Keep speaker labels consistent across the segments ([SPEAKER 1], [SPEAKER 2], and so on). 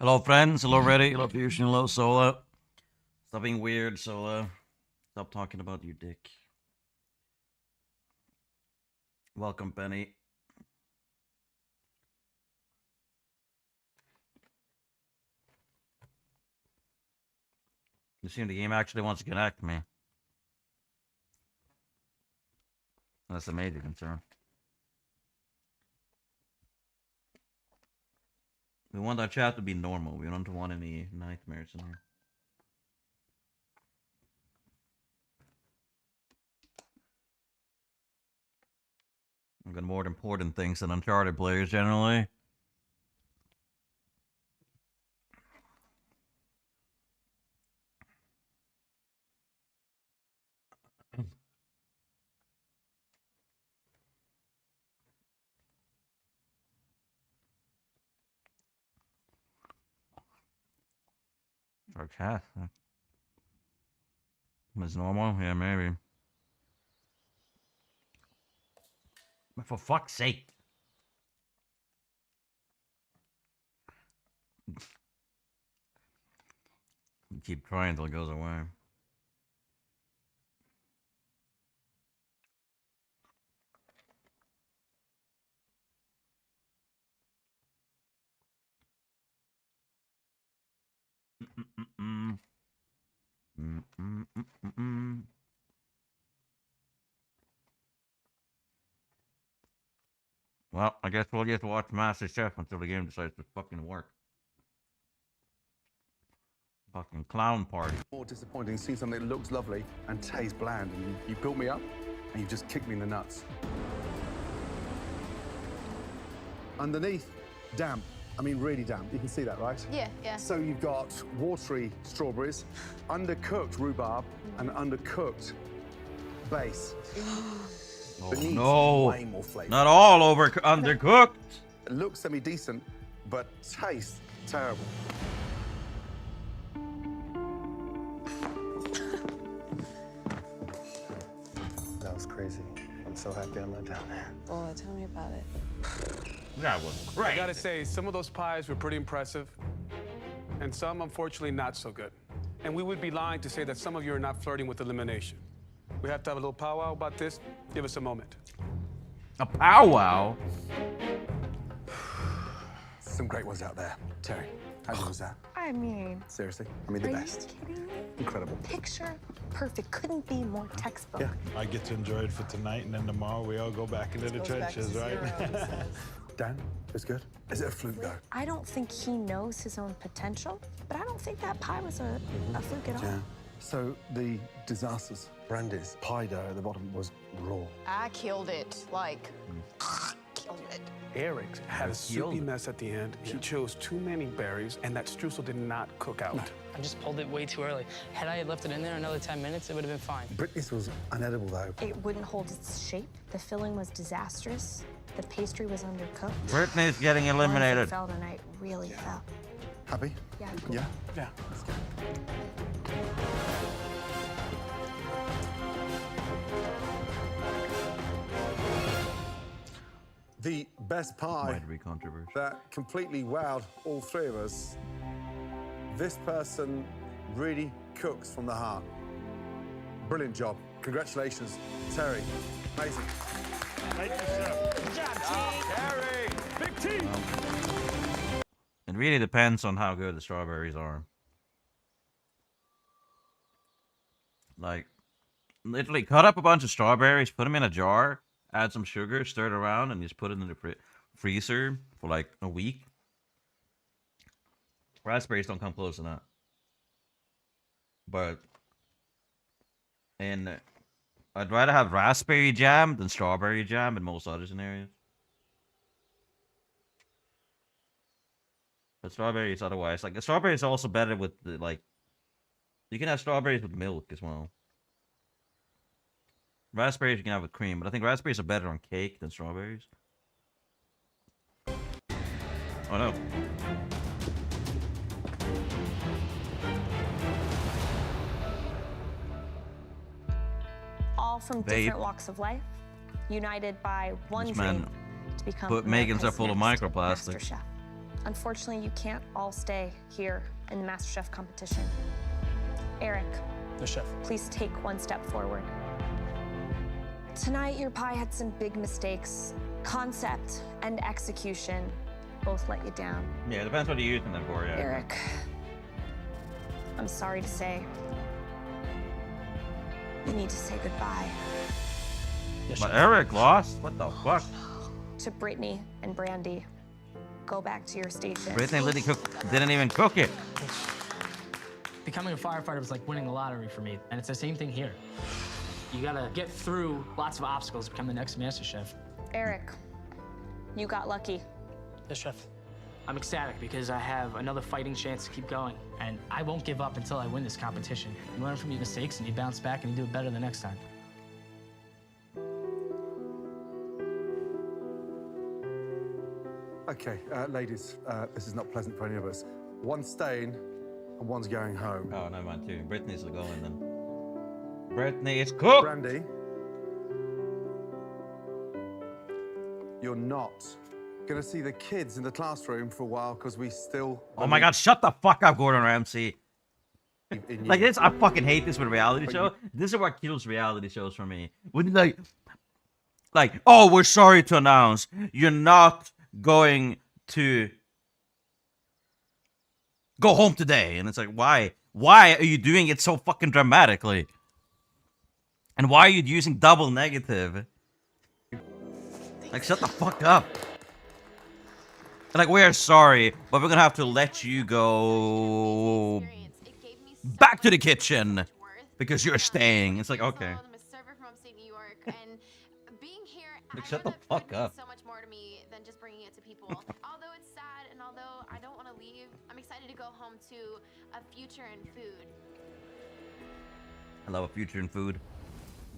[SPEAKER 1] Hello, friends. Hello, Reddit. Hello, Fusion. Hello, Sola. Stop being weird, Sola. Stop talking about your dick. Welcome, Penny. You seem the game actually wants to connect me. That's a major concern. We want our chat to be normal. We don't want any nightmares in here. I've got more important things than Uncharted players generally. Sarcastic. It's normal? Yeah, maybe. But for fuck's sake. Keep trying until it goes away. Well, I guess we'll just watch MasterChef until the game decides to fucking work. Fucking clown party.
[SPEAKER 2] More disappointing seeing something that looks lovely and tastes bland, and you built me up and you just kicked me in the nuts. Underneath, damp. I mean, really damp. You can see that, right?
[SPEAKER 3] Yeah, yeah.
[SPEAKER 2] So you've got watery strawberries, undercooked rhubarb, and undercooked base.
[SPEAKER 1] Oh
[SPEAKER 2] Beneath,
[SPEAKER 1] no!
[SPEAKER 2] way more flavor.
[SPEAKER 1] Not all undercooked.
[SPEAKER 2] It looks semi-decent, but tastes terrible. That was crazy. I'm so happy I'm not down there.
[SPEAKER 3] Boy, tell me about it.
[SPEAKER 1] That was great.
[SPEAKER 4] I gotta say, some of those pies were pretty impressive, and some, unfortunately, not so good. And we would be lying to say that some of you are not flirting with elimination. We have to have a little powwow about this. Give us a moment.
[SPEAKER 1] A powwow?
[SPEAKER 2] Some great ones out there. Terry, how good was that?
[SPEAKER 3] I mean,
[SPEAKER 2] Seriously? I mean, the
[SPEAKER 3] are
[SPEAKER 2] best.
[SPEAKER 3] you kidding me?
[SPEAKER 2] Incredible.
[SPEAKER 3] Picture perfect. Couldn't be more textbook.
[SPEAKER 2] Yeah.
[SPEAKER 5] I get to enjoy it for tonight, and then tomorrow we all go back into the trenches, right?
[SPEAKER 2] Dan, it was good. Is it a fluke, though?
[SPEAKER 3] I don't think he knows his own potential, but I don't think that pie was a fluke at all.
[SPEAKER 2] Yeah. So the disasters. Brandy's pie dough at the bottom was raw.
[SPEAKER 6] I killed it, like, killed it.
[SPEAKER 4] Eric had a soupy mess at the end. He chose too many berries, and that streusel did not cook out.
[SPEAKER 7] I just pulled it way too early. Had I left it in there another 10 minutes, it would have been fine.
[SPEAKER 2] Brittany's was unedible, though.
[SPEAKER 3] It wouldn't hold its shape. The filling was disastrous. The pastry was undercooked.
[SPEAKER 1] Brittany's getting eliminated.
[SPEAKER 3] Once it fell tonight, really fell.
[SPEAKER 2] Happy?
[SPEAKER 3] Yeah.
[SPEAKER 2] Yeah?
[SPEAKER 4] Yeah.
[SPEAKER 2] The best pie
[SPEAKER 1] Might be controversial.
[SPEAKER 2] that completely wowed all three of us. This person really cooks from the heart. Brilliant job. Congratulations, Terry. Amazing.
[SPEAKER 5] Thank you, sir.
[SPEAKER 7] Good job,
[SPEAKER 4] Terry! Big team!
[SPEAKER 1] It really depends on how good the strawberries are. Like, literally cut up a bunch of strawberries, put them in a jar, add some sugar, stir it around, and just put it in the freezer for like a week. Raspberries don't come close to that. But, and I'd rather have raspberry jam than strawberry jam in most other scenarios. But strawberries otherwise, like, strawberries is also better with the, like, you can have strawberries with milk as well. Raspberries you can have with cream, but I think raspberries are better on cake than strawberries. Oh no.
[SPEAKER 3] All from different walks of life, united by one
[SPEAKER 1] This
[SPEAKER 3] dream
[SPEAKER 1] man
[SPEAKER 3] to become
[SPEAKER 1] put Megan's
[SPEAKER 3] America's
[SPEAKER 1] up full of
[SPEAKER 3] next
[SPEAKER 1] microplastics.
[SPEAKER 3] master chef. Unfortunately, you can't all stay here in the MasterChef competition. Eric,
[SPEAKER 7] Yes, chef.
[SPEAKER 3] please take one step forward. Tonight, your pie had some big mistakes. Concept and execution both let you down.
[SPEAKER 1] Yeah, it depends what you're using them for, yeah.
[SPEAKER 3] Eric, I'm sorry to say, you need to say goodbye
[SPEAKER 7] Yes,
[SPEAKER 1] But
[SPEAKER 7] chef.
[SPEAKER 1] Eric lost? What the fuck?
[SPEAKER 3] to Brittany and Brandy. Go back to your station.
[SPEAKER 1] Brittany didn't even cook it.
[SPEAKER 7] Becoming a firefighter was like winning the lottery for me, and it's the same thing here. You gotta get through lots of obstacles to become the next master chef.
[SPEAKER 3] Eric, you got lucky.
[SPEAKER 7] Yes, chef. I'm ecstatic because I have another fighting chance to keep going, and I won't give up until I win this competition. You learn from your mistakes, and you bounce back, and you do it better the next time.
[SPEAKER 2] Okay, ladies, this is not pleasant for any of us. One's staying and one's going home.
[SPEAKER 1] Oh, never mind too. Brittany's going then. Brittany is cooked!
[SPEAKER 2] Brandy, you're not gonna see the kids in the classroom for a while because we still.
[SPEAKER 1] Oh my god, shut the fuck up, Gordon Ramsay.
[SPEAKER 2] believe in you.
[SPEAKER 1] Like this, I fucking hate this with a reality show. This is what kills reality shows for me. When you like, oh, we're sorry to announce you're not going to go home today. And it's like, why? Why are you doing it so fucking dramatically? And why are you using double negative? Like, shut the fuck up. Like, we're sorry, but we're gonna have to let you go back to the kitchen because you're staying. It's like, okay.
[SPEAKER 6] I'm a server from upstate New York, and being here,
[SPEAKER 1] Like,
[SPEAKER 6] I
[SPEAKER 1] shut
[SPEAKER 6] know
[SPEAKER 1] the
[SPEAKER 6] that food
[SPEAKER 1] fuck up.
[SPEAKER 6] means so much more to me than just bringing it to people. Although it's sad, and although I don't want to leave, I'm excited to go home to a future in food.
[SPEAKER 1] I love a future in food.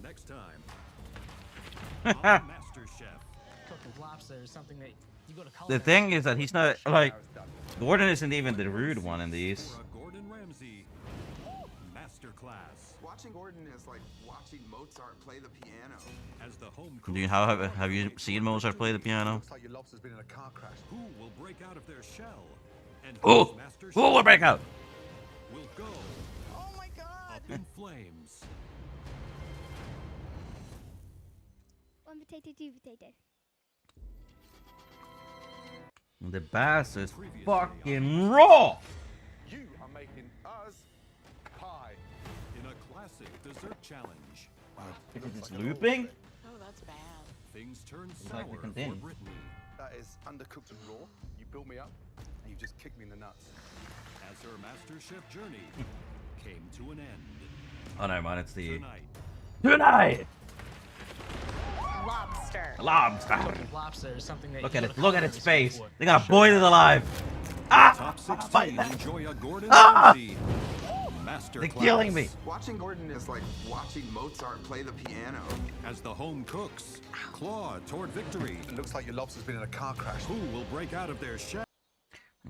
[SPEAKER 8] Next time on Master Chef.
[SPEAKER 7] Cooking lobster is something that you go to
[SPEAKER 1] The
[SPEAKER 7] culinary
[SPEAKER 1] thing is that he's not, like, Gordon isn't even the rude one in these.
[SPEAKER 8] For a Gordon Ramsay masterclass.
[SPEAKER 9] Watching Gordon is like watching Mozart play the piano.
[SPEAKER 8] As the home
[SPEAKER 1] Do you,
[SPEAKER 8] cook,
[SPEAKER 1] have you seen Mozart play the piano?
[SPEAKER 2] Looks like your lobster's been in a car crash.
[SPEAKER 8] who will break out of their shell? And
[SPEAKER 1] Oh!
[SPEAKER 8] whose master
[SPEAKER 1] Oh, we'll
[SPEAKER 8] chef
[SPEAKER 1] break out!
[SPEAKER 8] will go
[SPEAKER 9] Oh my god!
[SPEAKER 8] up in flames.
[SPEAKER 10] One potato, two potato.
[SPEAKER 1] The bass is fucking raw!
[SPEAKER 2] You are making us pie.
[SPEAKER 8] In a classic dessert challenge,
[SPEAKER 1] It's looping?
[SPEAKER 6] Oh, that's bad.
[SPEAKER 8] things turn
[SPEAKER 1] like
[SPEAKER 8] sour
[SPEAKER 1] the
[SPEAKER 8] for
[SPEAKER 1] container.
[SPEAKER 8] Brittany
[SPEAKER 2] That is undercooked and raw. You built me up and you just kicked me in the nuts.
[SPEAKER 8] as her master chef journey came to an end.
[SPEAKER 1] Oh, never mind, it's the...
[SPEAKER 8] Tonight,
[SPEAKER 6] Lobster.
[SPEAKER 1] Lobster!
[SPEAKER 7] Cooking lobster is something that
[SPEAKER 1] Look
[SPEAKER 7] you
[SPEAKER 1] at
[SPEAKER 7] go
[SPEAKER 1] it,
[SPEAKER 7] to
[SPEAKER 1] look at
[SPEAKER 7] culinary
[SPEAKER 1] its
[SPEAKER 7] school
[SPEAKER 1] face.
[SPEAKER 7] for.
[SPEAKER 1] They're gonna boil it alive. Ah!
[SPEAKER 8] top 16 enjoy a Gordon
[SPEAKER 1] Ah!
[SPEAKER 8] Ramsay masterclass.
[SPEAKER 1] They're killing me.
[SPEAKER 9] Watching Gordon is like watching Mozart play the piano.
[SPEAKER 8] As the home cooks claw toward victory,
[SPEAKER 2] It looks like your lobster's been in a car crash.
[SPEAKER 8] who will break out of their shell?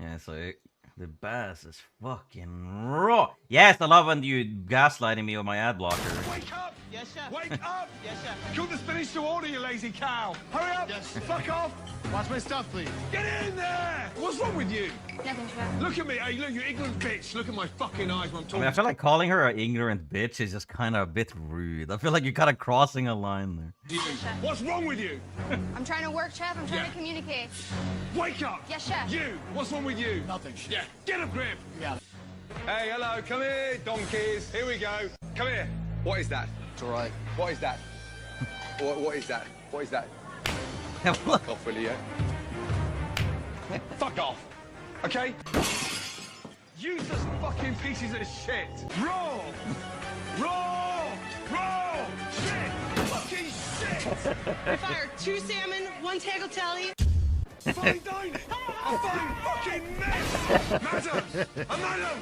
[SPEAKER 1] Yeah, so the bass is fucking raw. Yes, I love when you gaslighting me with my ad blocker.
[SPEAKER 11] Wake up!
[SPEAKER 7] Yes, chef.
[SPEAKER 11] Wake up!
[SPEAKER 7] Yes, chef.
[SPEAKER 11] Cook the spinach to order, you lazy cow! Hurry up!
[SPEAKER 7] Yes.
[SPEAKER 11] Fuck off!
[SPEAKER 10] Watch my stuff, please.
[SPEAKER 11] Get in there! What's wrong with you?
[SPEAKER 10] Nothing, chef.
[SPEAKER 11] Look at me! Hey, look, you ignorant bitch! Look at my fucking eyes when I'm
[SPEAKER 1] I
[SPEAKER 11] talking.
[SPEAKER 1] mean, I feel like calling her an ignorant bitch is just kind of a bit rude. I feel like you're kind of crossing a line there.
[SPEAKER 11] to you. What's wrong with you?
[SPEAKER 10] I'm trying to work, chef. I'm trying
[SPEAKER 11] Yeah.
[SPEAKER 10] to communicate.
[SPEAKER 11] Wake up!
[SPEAKER 10] Yes, chef.
[SPEAKER 11] You! What's wrong with you?
[SPEAKER 10] Nothing, chef.
[SPEAKER 11] Yeah, get a grip!
[SPEAKER 10] Yeah.
[SPEAKER 11] Hey, hello, come here, donkeys. Here we go. Come here. What is that?
[SPEAKER 9] It's alright.
[SPEAKER 11] What is that? what is that? What is that?
[SPEAKER 1] Look,
[SPEAKER 11] Off, will you? Fuck off. Okay? Useless fucking pieces of shit. Raw! Raw! Raw! Shit! Fucking shit!
[SPEAKER 7] I fired 2 salmon, 1 tagliatelle.
[SPEAKER 11] Fine dining! A fine fucking mess! Madam! Madam!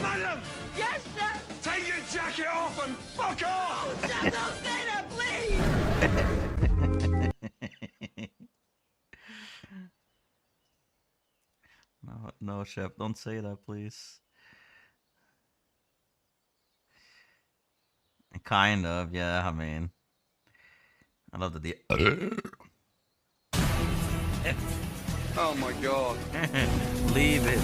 [SPEAKER 11] Madam!
[SPEAKER 10] Yes, chef.
[SPEAKER 11] Take your jacket off and fuck off!
[SPEAKER 10] Chef, don't say that, please.
[SPEAKER 1] no, no, chef, don't say that, please. Kind of, yeah. I mean, I love the
[SPEAKER 11] Oh my god.
[SPEAKER 1] Leave it.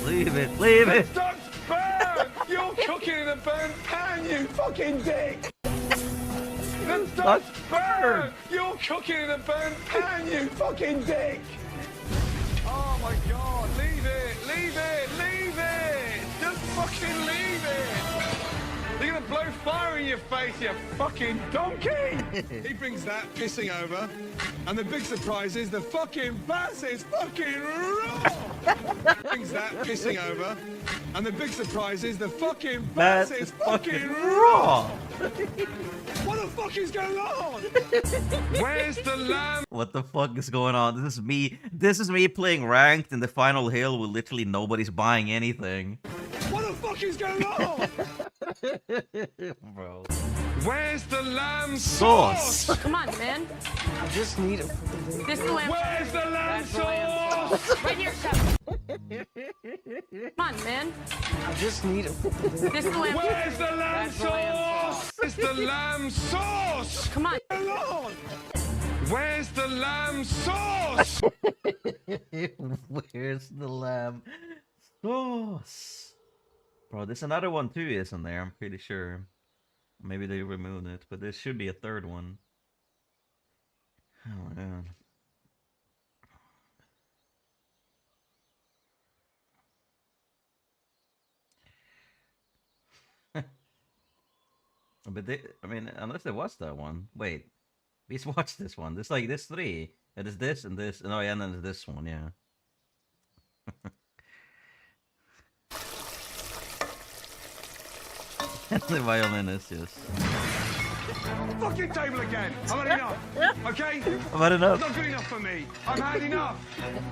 [SPEAKER 1] Leave it. Leave it.
[SPEAKER 11] Stop burn! You're cooking in a burnt pan, you fucking dick! The duck's burn! You're cooking in a burnt pan, you fucking dick! Oh my god, leave it! Leave it! Leave it! Just fucking leave it! You're gonna blow fire in your face, you fucking donkey! He brings that pissing over, and the big surprise is the fucking bass is fucking raw! Brings that pissing over, and the big surprise is the fucking bass is fucking raw! What the fuck is going on? Where's the lamb?
[SPEAKER 1] What the fuck is going on? This is me. This is me playing ranked in the final hill where literally nobody's buying anything.
[SPEAKER 11] What the fuck is going on?
[SPEAKER 1] Bro.
[SPEAKER 11] Where's the lamb sauce?
[SPEAKER 10] Come on, man.
[SPEAKER 7] I just need a...
[SPEAKER 10] This is the lamb.
[SPEAKER 11] Where's the lamb sauce?
[SPEAKER 10] Right here, chef. Come on, man.
[SPEAKER 7] I just need a...
[SPEAKER 10] This is the lamb.
[SPEAKER 11] Where's the lamb sauce? Where's the lamb sauce?
[SPEAKER 10] Come on.
[SPEAKER 11] Hang on. Where's the lamb sauce?
[SPEAKER 1] Where's the lamb sauce? Bro, there's another one too, isn't there? I'm pretty sure. Maybe they removed it, but there should be a third one. Oh my god. But they, I mean, unless there was that one. Wait, we just watched this one. There's like this three. It is this and this. Oh yeah, and then there's this one. Yeah. The violinist, yes.
[SPEAKER 11] Fucking table again. I've had enough. Okay?
[SPEAKER 1] I've had enough.
[SPEAKER 11] It's not good enough for me. I've had enough.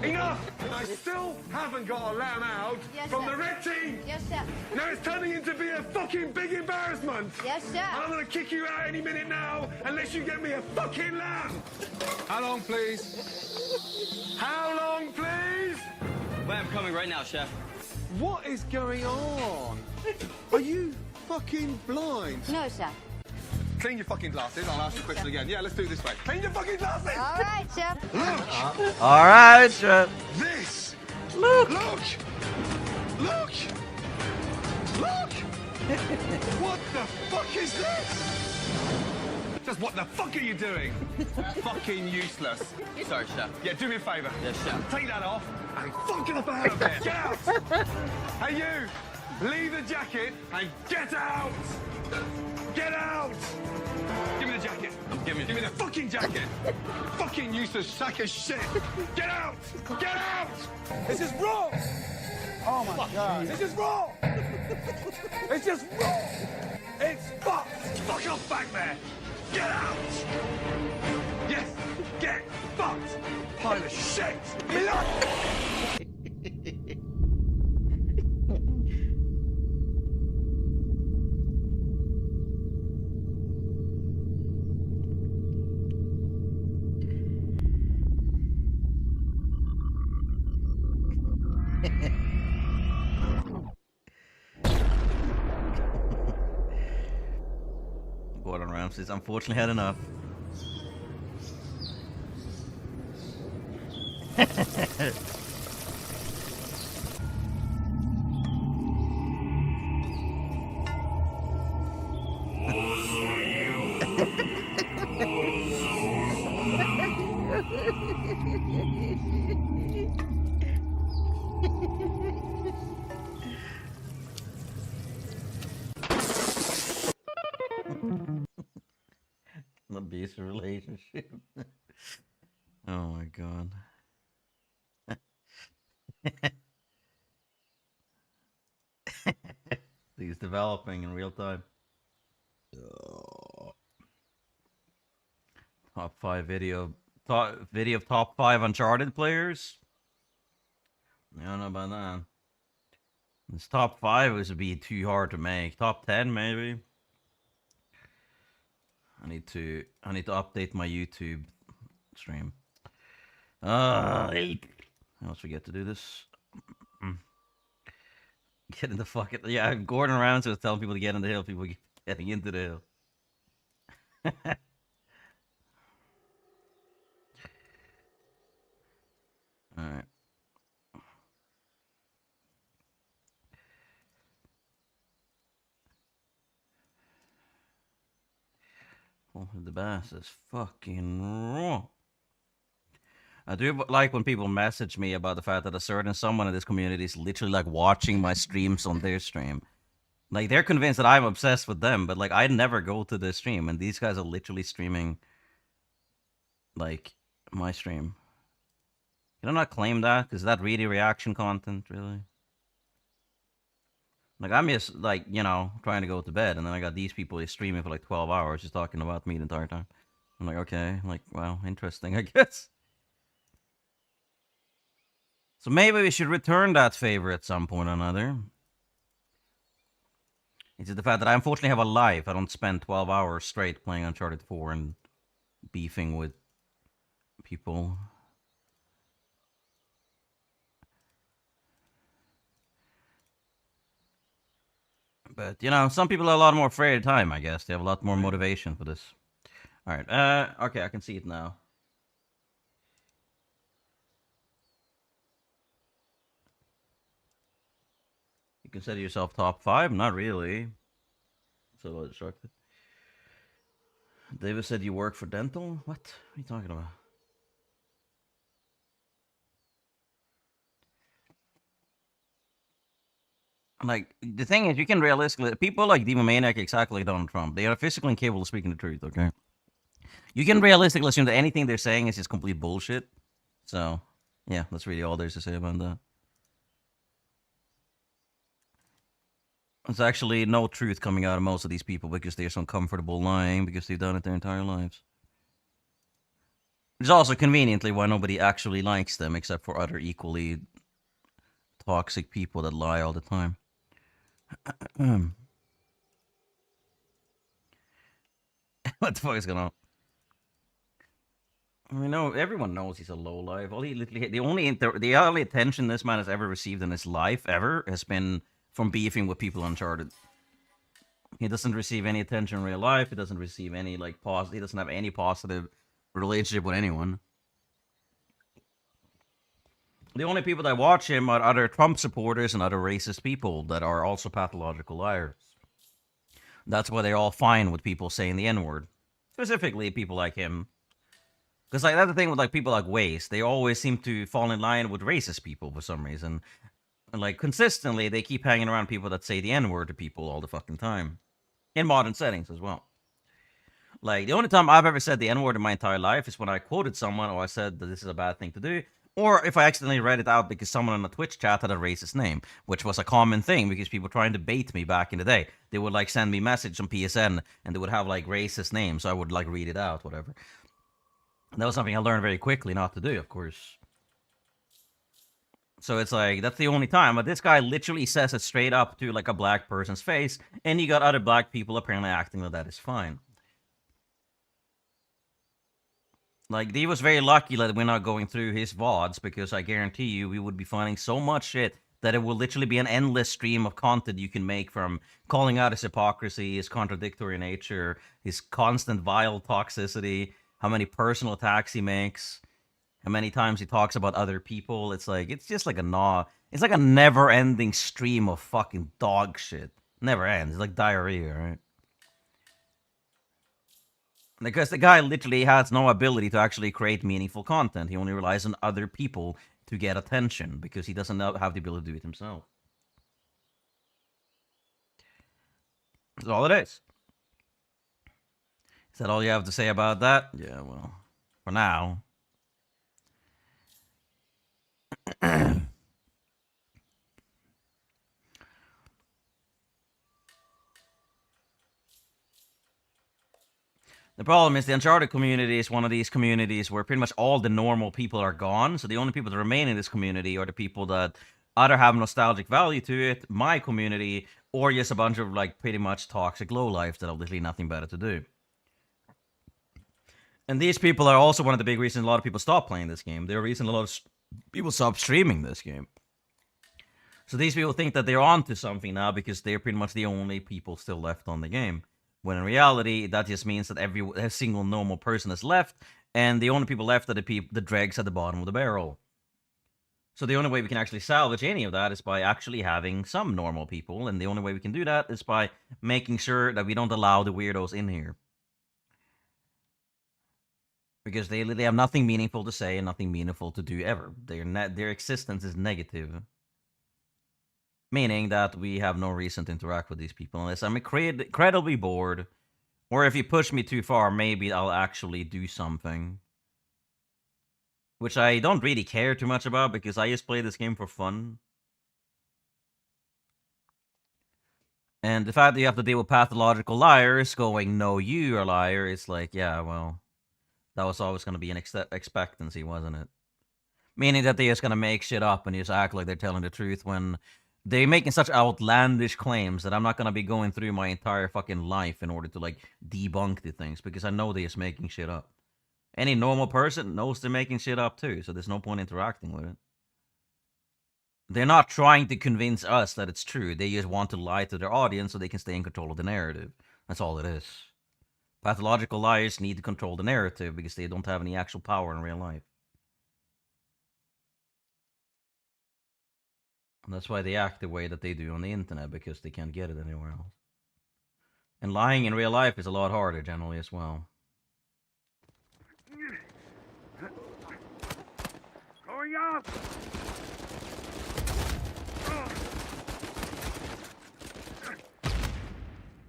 [SPEAKER 11] Enough. I still haven't got a lamb out from the red team.
[SPEAKER 10] Yes, chef.
[SPEAKER 11] Now it's turning into be a fucking big embarrassment.
[SPEAKER 10] Yes,
[SPEAKER 11] And
[SPEAKER 10] chef.
[SPEAKER 11] I'm gonna kick you out any minute now unless you get me a fucking lamb. How long, please? How long, please?
[SPEAKER 12] I'm coming right now, chef.
[SPEAKER 11] What is going on? Are you fucking blind?
[SPEAKER 10] No, chef.
[SPEAKER 11] Clean your fucking glasses. I'll ask you a question again. Yeah, let's do it this way. Clean your fucking glasses.
[SPEAKER 10] All right, chef.
[SPEAKER 11] Look.
[SPEAKER 1] All right, chef.
[SPEAKER 11] This.
[SPEAKER 1] Look.
[SPEAKER 11] Look. Look. Look. What the fuck is this? Just what the fuck are you doing? Fucking useless.
[SPEAKER 12] Sorry, chef.
[SPEAKER 11] Yeah, do me a favour.
[SPEAKER 12] Yes, chef.
[SPEAKER 11] Take that off and fuck off out of here. Get out. Hey, you. Leave the jacket and get out. Get out. Give me the jacket. Give me the fucking jacket. Fucking useless sack of shit. Get out. Get out. This is wrong. Oh my God. This is wrong. It's just wrong. It's fucked. Fuck off back there. Get out. Yes. Get fucked. Pile of shit.
[SPEAKER 1] Gordon Ramsay's unfortunately had enough. An abusive relationship. Oh my god. He's developing in real time. Top 5 video of top 5 Uncharted players. I don't know about that. This top 5 would be too hard to make. Top 10 maybe. I need to update my YouTube stream. I almost forget to do this. Get in the fucking... Yeah, Gordon Ramsay was telling people to get in the hill. People getting into the hill. Alright. Oh, the bass is fucking raw. I do like when people message me about the fact that a certain someone in this community is literally like watching my streams on their stream. Like they're convinced that I'm obsessed with them, but like I never go to the stream, and these guys are literally streaming like my stream. Can I not claim that? Because that really reaction content, really? Like I'm just like, you know, trying to go to bed, and then I got these people streaming for like 12 hours just talking about me the entire time. I'm like, okay, like, wow, interesting, I guess. So maybe we should return that favor at some point or another. It's the fact that I unfortunately have a life. I don't spend 12 hours straight playing Uncharted 4 and beefing with people. But, you know, some people are a lot more afraid of time, I guess. They have a lot more motivation for this. Alright, okay, I can see it now. You consider yourself top 5? Not really. So a little distracted. David said you work for dental? What are you talking about? Like, the thing is, you can realistically... People like Demomaniac, exactly like Donald Trump. They are physically incapable of speaking the truth, okay? You can realistically assume that anything they're saying is just complete bullshit. So, yeah, that's really all there's to say about that. There's actually no truth coming out of most of these people because they're so comfortable lying because they've done it their entire lives. It's also conveniently why nobody actually likes them except for other equally toxic people that lie all the time. What the fuck is going on? I mean, no, everyone knows he's a lowlife. All he literally, the only attention this man has ever received in his life ever has been from beefing with people on Uncharted. He doesn't receive any attention in real life. He doesn't receive any like positive. He doesn't have any positive relationship with anyone. The only people that watch him are other Trump supporters and other racist people that are also pathological liars. That's why they're all fine with people saying the N-word. Specifically, people like him. Because like, that's the thing with like people like Waste. They always seem to fall in line with racist people for some reason. And like consistently, they keep hanging around people that say the N-word to people all the fucking time. In modern settings as well. Like, the only time I've ever said the N-word in my entire life is when I quoted someone or I said that this is a bad thing to do. Or if I accidentally read it out because someone in the Twitch chat had a racist name, which was a common thing because people trying to bait me back in the day. They would like send me message on PSN and they would have like racist names. So I would like read it out, whatever. And that was something I learned very quickly not to do, of course. So it's like, that's the only time. But this guy literally says it straight up to like a black person's face. And you got other black people apparently acting that is fine. Like, he was very lucky that we're not going through his VODs, because I guarantee you we would be finding so much shit that it will literally be an endless stream of content you can make from calling out his hypocrisy, his contradictory nature, his constant vile toxicity, how many personal attacks he makes, how many times he talks about other people. It's like, it's just like it's like a never-ending stream of fucking dog shit. Never ends. It's like diarrhea, right? Because the guy literally has no ability to actually create meaningful content. He only relies on other people to get attention because he doesn't have the ability to do it himself. That's all it is. Is that all you have to say about that? Yeah, well, for now. The problem is the Uncharted community is one of these communities where pretty much all the normal people are gone. So the only people that remain in this community are the people that either have nostalgic value to it, my community, or just a bunch of like pretty much toxic lowlifes that have literally nothing better to do. And these people are also one of the big reasons a lot of people stop playing this game. They're the reason a lot of people stop streaming this game. So these people think that they're onto something now because they're pretty much the only people still left on the game. When in reality, that just means that every single normal person is left, and the only people left are the dregs at the bottom of the barrel. So the only way we can actually salvage any of that is by actually having some normal people, and the only way we can do that is by making sure that we don't allow the weirdos in here. Because they literally have nothing meaningful to say and nothing meaningful to do ever. Their existence is negative. Meaning that we have no reason to interact with these people unless I'm incredibly bored. Or if you push me too far, maybe I'll actually do something. Which I don't really care too much about because I just play this game for fun. And the fact that you have to deal with pathological liars going, no, you are a liar, it's like, yeah, well, that was always going to be an expectancy, wasn't it? Meaning that they're just going to make shit up and just act like they're telling the truth when they're making such outlandish claims that I'm not going to be going through my entire fucking life in order to, like, debunk the things because I know they're just making shit up. Any normal person knows they're making shit up too, so there's no point interacting with it. They're not trying to convince us that it's true. They just want to lie to their audience so they can stay in control of the narrative. That's all it is. Pathological liars need to control the narrative because they don't have any actual power in real life. And that's why they act the way that they do on the internet, because they can't get it anywhere else. And lying in real life is a lot harder generally as well.
[SPEAKER 11] Going up!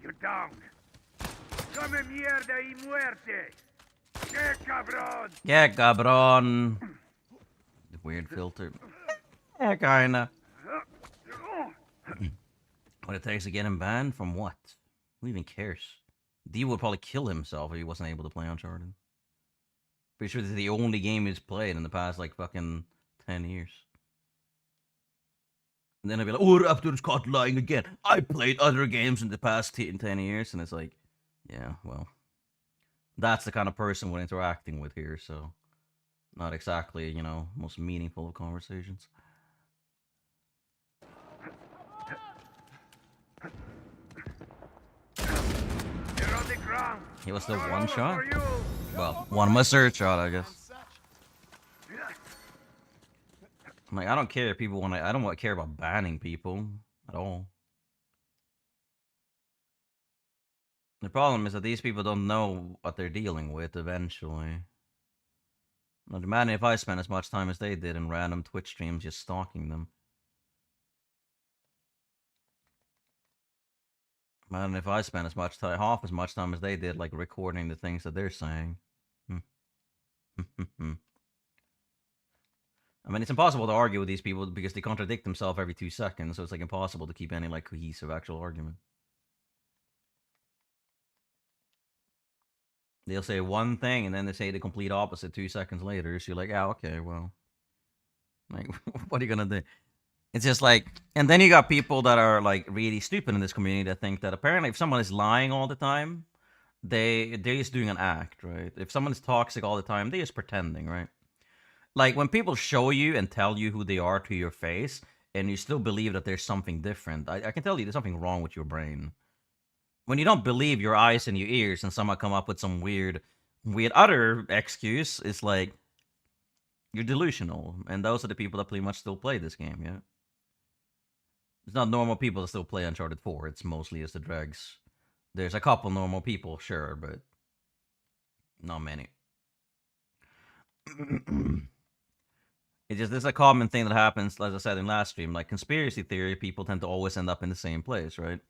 [SPEAKER 11] You're down. Come mierda y muerte. Que cabrón.
[SPEAKER 1] Yeah, cabron. The weird filter. Yeah, kinda. What it takes to get him banned? From what? Who even cares? D would probably kill himself if he wasn't able to play Uncharted. Pretty sure this is the only game he's played in the past, like, fucking 10 years. And then I'd be like, oh, Raptor's caught lying again. I played other games in the past 10 years. And it's like, yeah, well. That's the kind of person we're interacting with here, so. Not exactly, you know, most meaningful of conversations.
[SPEAKER 11] You're on the ground.
[SPEAKER 1] He was still one shot? Well, one was third shot, I guess. Like, I don't care if people want to. I don't care about banning people at all. The problem is that these people don't know what they're dealing with eventually. I'd imagine if I spent as much time as they did in random Twitch streams just stalking them. Imagine if I spent as much time, half as much time as they did, like recording the things that they're saying. I mean, it's impossible to argue with these people because they contradict themselves every 2 seconds, so it's like impossible to keep any like cohesive actual argument. They'll say one thing and then they say the complete opposite 2 seconds later. So you're like, yeah, okay, well, like, what are you gonna do? It's just like, and then you got people that are like really stupid in this community that think that apparently if someone is lying all the time, they're just doing an act, right? If someone is toxic all the time, they're just pretending, right? Like, when people show you and tell you who they are to your face, and you still believe that there's something different, I can tell you there's something wrong with your brain. When you don't believe your eyes and your ears, and someone come up with some weird other excuse, it's like, you're delusional. And those are the people that pretty much still play this game, yeah? It's not normal people that still play Uncharted 4, it's mostly just the dregs. There's a couple normal people, sure, but not many. It's just, there's a common thing that happens, as I said in last stream, like conspiracy theory, people tend to always end up in the same place, right?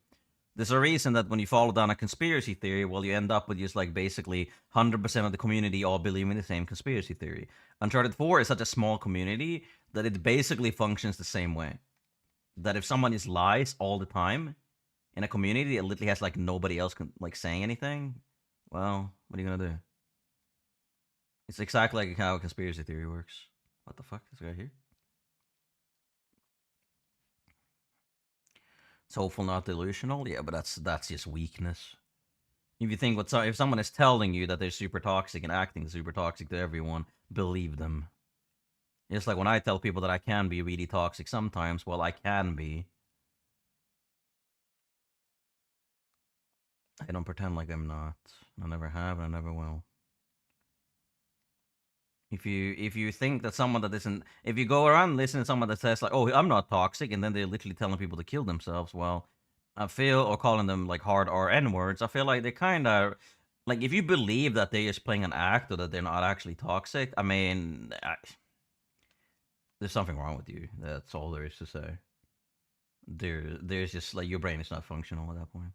[SPEAKER 1] There's a reason that when you follow down a conspiracy theory, well, you end up with just like basically 100% of the community all believing the same conspiracy theory. Uncharted 4 is such a small community that it basically functions the same way. That if someone is lies all the time in a community that literally has like nobody else like saying anything, well, what are you gonna do? It's exactly like how a conspiracy theory works. What the fuck? This guy here? It's hopeful, not delusional. Yeah, but that's just weakness. If you think if someone is telling you that they're super toxic and acting super toxic to everyone, believe them. It's like when I tell people that I can be really toxic sometimes, well, I can be. I don't pretend like I'm not. I never have and I never will. If you think that someone that isn't, if you go around listening to someone that says like, oh, I'm not toxic, and then they're literally telling people to kill themselves, well, I feel, or calling them like hard R N words, I feel like they kind of Like, if you believe that they're just playing an act or that they're not actually toxic, I mean, there's something wrong with you. That's all there is to say. There's just, like, your brain is not functional at that point.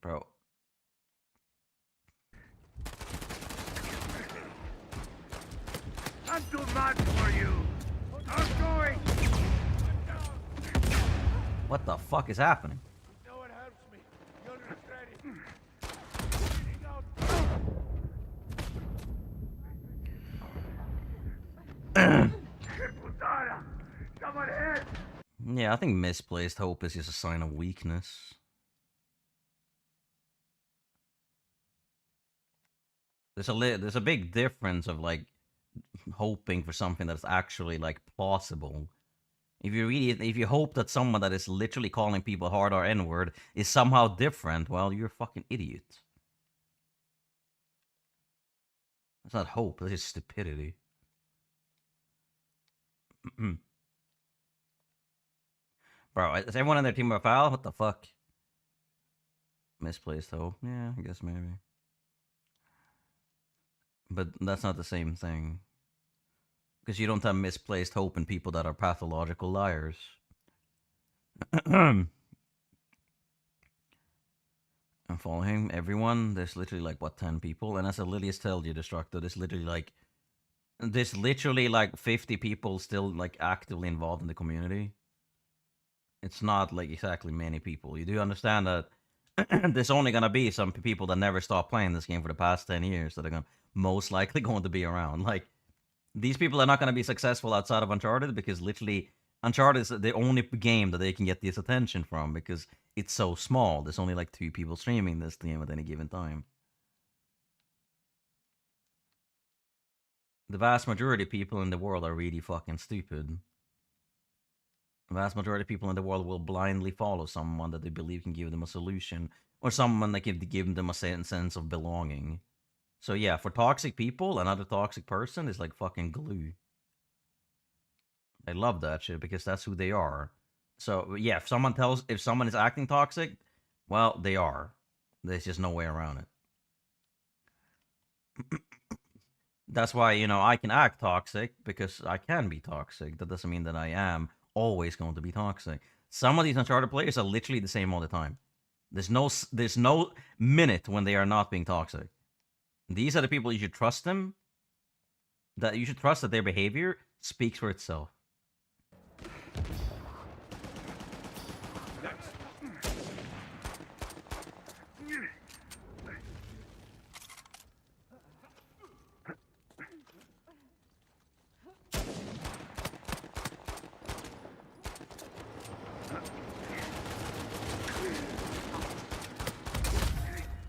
[SPEAKER 1] Bro.
[SPEAKER 11] I'm too much for you. I'm going.
[SPEAKER 1] What the fuck is happening?
[SPEAKER 11] No one helps me. You're ready. Someone hit.
[SPEAKER 1] Yeah, I think misplaced hope is just a sign of weakness. There's a big difference of, like, hoping for something that's actually, like, plausible. If you hope that someone that is literally calling people hard or N-word is somehow different, well, you're a fucking idiot. That's not hope, that's just stupidity. Bro, is everyone on their team a foul? What the fuck? Misplaced hope? Yeah, I guess maybe. But that's not the same thing. Because you don't have misplaced hope in people that are pathological liars. I'm following everyone. There's literally, like, what, 10 people? And as Lilius tells you, Destructo, there's literally like 50 people still, like, actively involved in the community. It's not, like, exactly many people. You do understand that there's only gonna be some people that never stopped playing this game for the past 10 years that are most likely going to be around. Like, these people are not going to be successful outside of Uncharted because literally Uncharted is the only game that they can get this attention from because it's so small. There's only like 2 people streaming this game at any given time. The vast majority of people in the world are really fucking stupid. The vast majority of people in the world will blindly follow someone that they believe can give them a solution or someone that can give them a sense of belonging. So yeah, for toxic people, another toxic person is like fucking glue. I love that shit because that's who they are. So yeah, if someone is acting toxic, well, they are. There's just no way around it. That's why, I can act toxic because I can be toxic. That doesn't mean that I am always going to be toxic. Some of these Uncharted players are literally the same all the time. There's no minute when they are not being toxic. These are the people you should trust them. That you should trust that their behavior speaks for itself.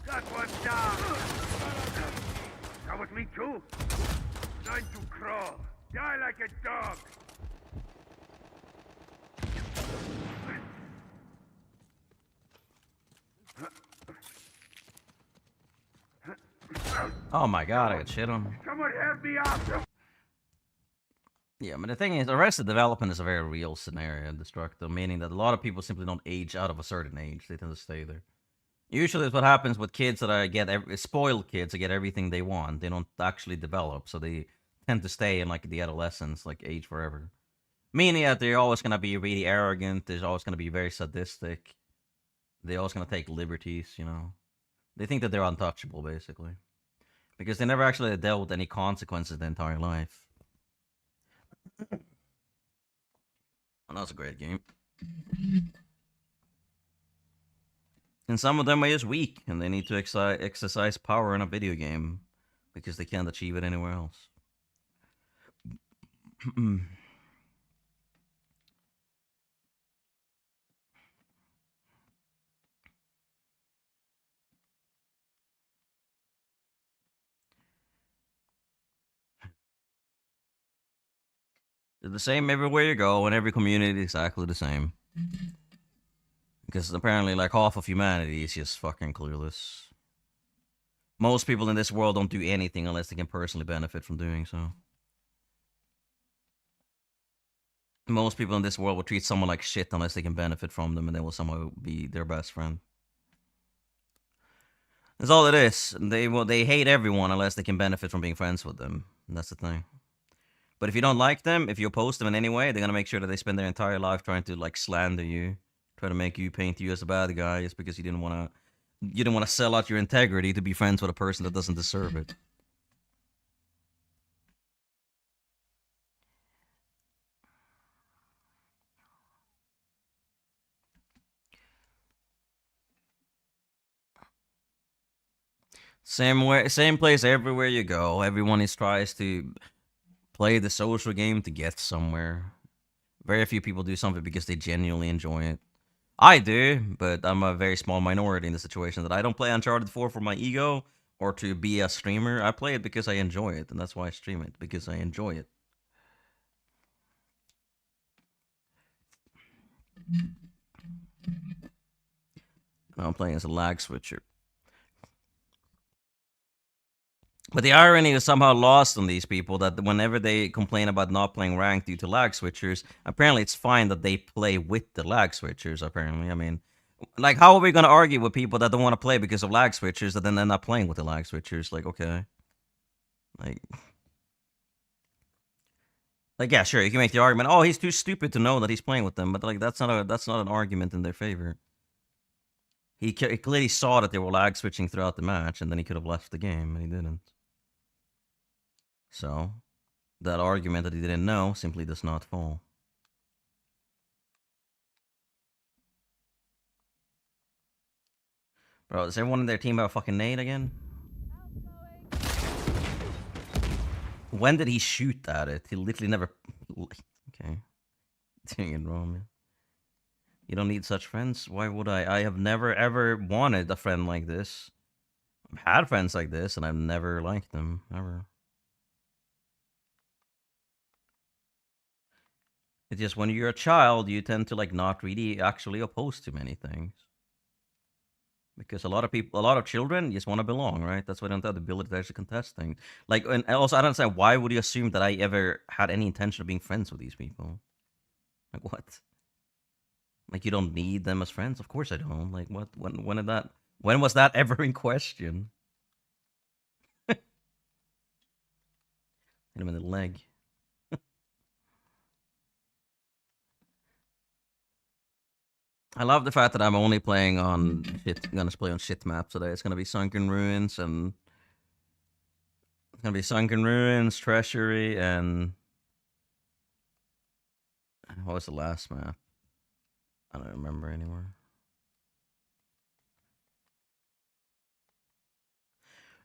[SPEAKER 11] Got one down. That was me too. Time to crawl. Die like a dog.
[SPEAKER 1] Oh my god, I got shit on.
[SPEAKER 11] Someone help me out.
[SPEAKER 1] Yeah, but the thing is, Arrested Development is a very real scenario in Destructo, meaning that a lot of people simply don't age out of a certain age. They tend to stay there. Usually it's what happens with kids that get spoiled kids that get everything they want. They don't actually develop, so they tend to stay in like the adolescence, like age forever. Meaning that they're always going to be really arrogant. They're always going to be very sadistic. They're always going to take liberties, They think that they're untouchable, basically. Because they never actually dealt with any consequences their entire life. Well, that's a great game. And some of them are just weak, and they need to exercise power in a video game because they can't achieve it anywhere else. They're the same everywhere you go, and every community is exactly the same. Because apparently, like, half of humanity is just fucking clueless. Most people in this world don't do anything unless they can personally benefit from doing so. Most people in this world will treat someone like shit unless they can benefit from them, and they will somehow be their best friend. That's all it is. They hate everyone unless they can benefit from being friends with them. That's the thing. But if you don't like them, if you oppose them in any way, they're gonna make sure that they spend their entire life trying to like slander you, try to make you paint you as a bad guy, just because you didn't wanna sell out your integrity to be friends with a person that doesn't deserve it. Same place everywhere you go. Everyone tries to play the social game to get somewhere. Very few people do something because they genuinely enjoy it. I do, but I'm a very small minority in the situation that I don't play Uncharted 4 for my ego or to be a streamer. I play it because I enjoy it, and that's why I stream it, because I enjoy it. I'm playing as a lag switcher. But the irony is somehow lost on these people that whenever they complain about not playing ranked due to lag switchers, apparently it's fine that they play with the lag switchers, apparently. I mean, like, how are we going to argue with people that don't want to play because of lag switchers that then end up playing with the lag switchers? Like, okay. Like, yeah, sure, you can make the argument, oh, he's too stupid to know that he's playing with them, but, like, that's not an argument in their favor. He clearly saw that they were lag switching throughout the match, and then he could have left the game, and he didn't. So, that argument that he didn't know simply does not fall. Bro, is everyone in their team have a fucking nade again? When did he shoot at it? He literally never... Okay. Doing it wrong, man. You don't need such friends? Why would I? I have never, ever wanted a friend like this. I've had friends like this, and I've never liked them. Ever. It's just when you're a child, you tend to, like, not really actually oppose to many things. Because a lot of children just want to belong, right? That's why they don't have the ability to actually contest things. Like, and also, I don't understand, why would you assume that I ever had any intention of being friends with these people? Like, what? Like, you don't need them as friends? Of course I don't. Like, what? When was that ever in question? Hit him in the leg. I love the fact that I'm only playing on shit. I'm gonna play on shit maps today. It's gonna be Sunken Ruins and it's gonna be Sunken Ruins, Treasury, and what was the last map? I don't remember anymore.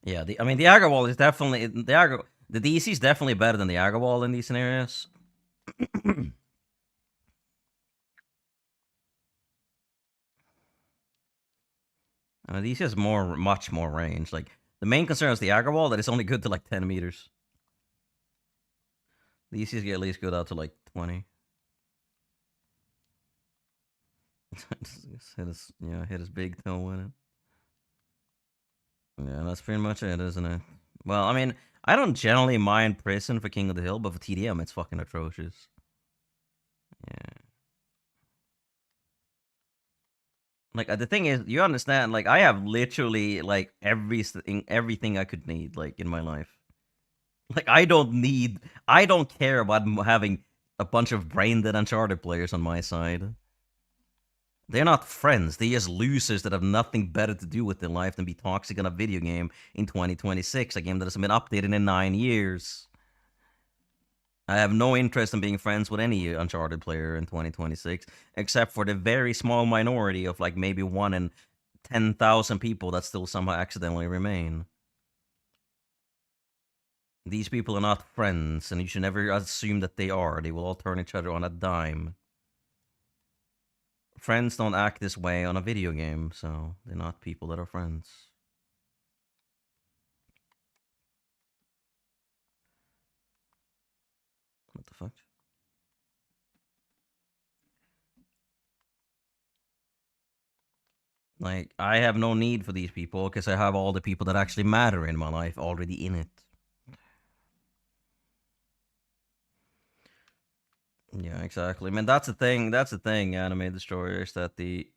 [SPEAKER 1] Yeah, the aggro wall is definitely the DC is definitely better than the aggro wall in these scenarios. DC has much more range. Like, the main concern is the aggro wall that is only good to like 10 meters. The ECs get at least good out to like 20. hit his big toe with it. Yeah, that's pretty much it, isn't it? Well, I mean, I don't generally mind prison for King of the Hill, but for TDM, it's fucking atrocious. Yeah. Like, the thing is, you understand, like, I have literally, like, everything I could need, like, in my life. Like, I don't care about having a bunch of brain-dead Uncharted players on my side. They're not friends. They're just losers that have nothing better to do with their life than be toxic on a video game in 2026, a game that hasn't been updated in 9 years. I have no interest in being friends with any Uncharted player in 2026, except for the very small minority of, like, maybe 1 in 10,000 people that still somehow accidentally remain. These people are not friends, and you should never assume that they are. They will all turn each other on a dime. Friends don't act this way on a video game, so they're not people that are friends. What the fuck? Like, I have no need for these people because I have all the people that actually matter in my life already in it. Yeah, exactly. I mean, that's the thing. That's the thing, anime destroyers. That the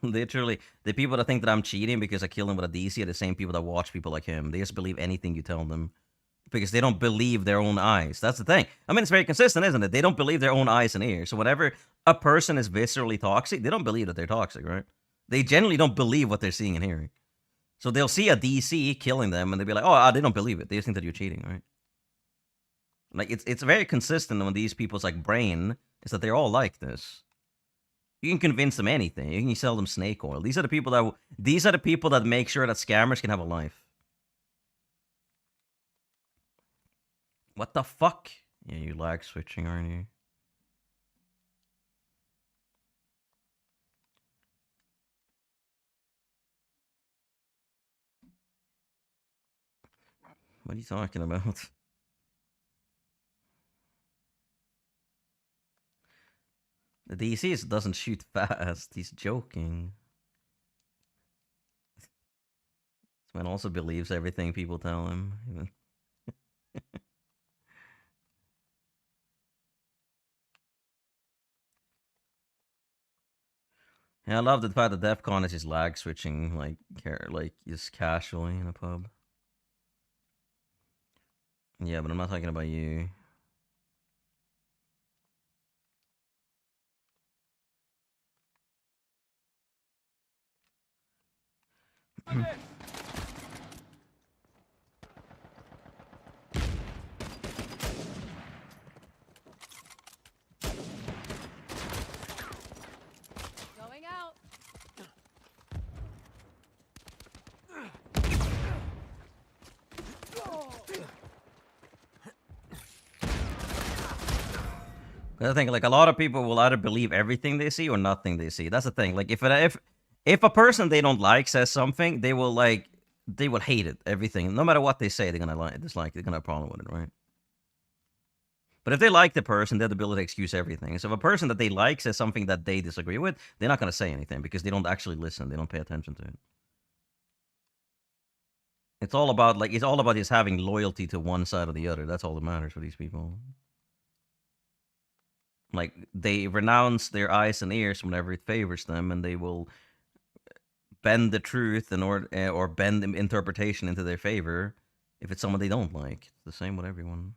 [SPEAKER 1] literally the people that think that I'm cheating because I kill him with a DC are the same people that watch people like him. They just believe anything you tell them because they don't believe their own eyes. That's the thing. I mean, it's very consistent, isn't it? They don't believe their own eyes and ears. So whenever a person is viscerally toxic, they don't believe that they're toxic, right? They generally don't believe what they're seeing and hearing. So they'll see a DC killing them and they'll be like, oh, they don't believe it. They just think that you're cheating, right? Like it's very consistent on these people's like brain is that they're all like this. You can convince them anything. You can sell them snake oil. These are the people that make sure that scammers can have a life. What the fuck? Yeah, you lag switching, aren't you? What are you talking about? The DC doesn't shoot fast. He's joking. This man also believes everything people tell him. Yeah, I love the fact that DEFCON is just lag switching, like just casually in a pub. Yeah, but I'm not talking about you.
[SPEAKER 10] Going out.
[SPEAKER 1] I think like a lot of people will either believe everything they see or nothing they see. That's the thing. Like if a person they don't like says something, they will hate it. Everything, no matter what they say, they're gonna dislike it. They're gonna have a problem with it, right? But if they like the person, they have the ability to excuse everything. So if a person that they like says something that they disagree with, they're not gonna say anything because they don't actually listen. They don't pay attention to it. It's all about just having loyalty to one side or the other. That's all that matters for these people. Like they renounce their eyes and ears whenever it favors them, and they will bend the truth or bend the interpretation into their favor if it's someone they don't like. It's the same with everyone.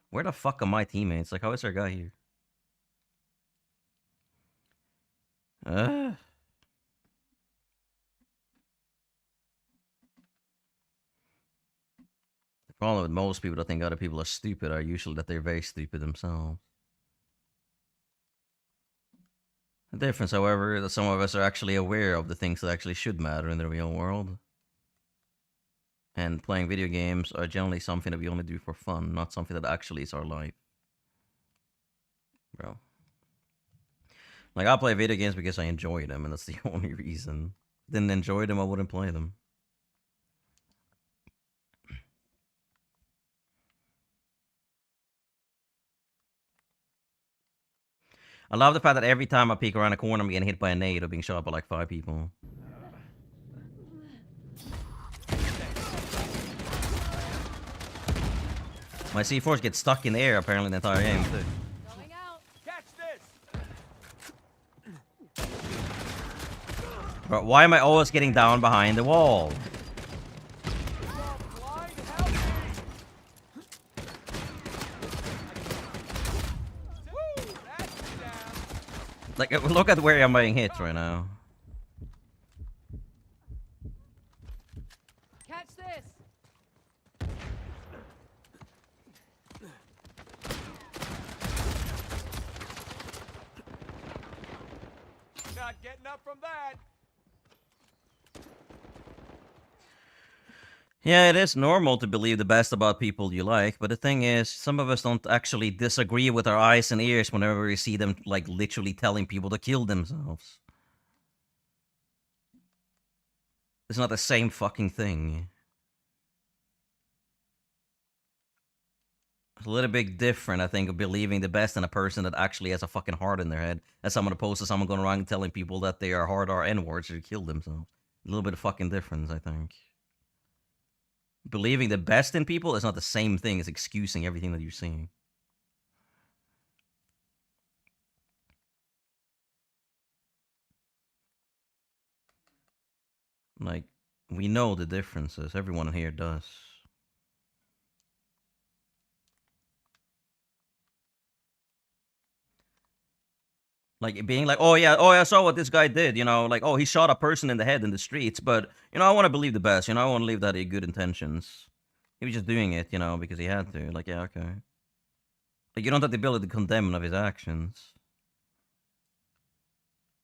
[SPEAKER 1] Where the fuck are my teammates? Like, how is our guy here? The problem with most people that think other people are stupid are usually that they're very stupid themselves. The difference, however, is that some of us are actually aware of the things that actually should matter in the real world. And playing video games are generally something that we only do for fun, not something that actually is our life. Bro. Like, I play video games because I enjoy them, and that's the only reason. If I didn't enjoy them, I wouldn't play them. I love the fact that every time I peek around a corner, I'm getting hit by a nade or being shot by like 5 people. My C4s get stuck in the air apparently the entire game too.
[SPEAKER 10] Going out.
[SPEAKER 11] Catch this.
[SPEAKER 1] But why am I always getting down behind the wall? Like, look at where I'm being hit right now.
[SPEAKER 10] Catch this.
[SPEAKER 11] Not getting up from that.
[SPEAKER 1] Yeah, it is normal to believe the best about people you like, but the thing is, some of us don't actually disagree with our eyes and ears whenever we see them, like, literally telling people to kill themselves. It's not the same fucking thing. It's a little bit different, I think, of believing the best in a person that actually has a fucking heart in their head, as someone opposed to someone going around and telling people that they are hard or N-words to kill themselves. A little bit of fucking difference, I think. Believing the best in people is not the same thing as excusing everything that you're seeing. Like, we know the differences. Everyone here does. Like, being like, oh yeah, I saw what this guy did, you know, like, oh, he shot a person in the head in the streets, but, you know, I want to believe the best, you know, I want to believe that he had good intentions. He was just doing it, you know, because he had to. Like, yeah, okay. Like, you don't have the ability to condemn one of his actions.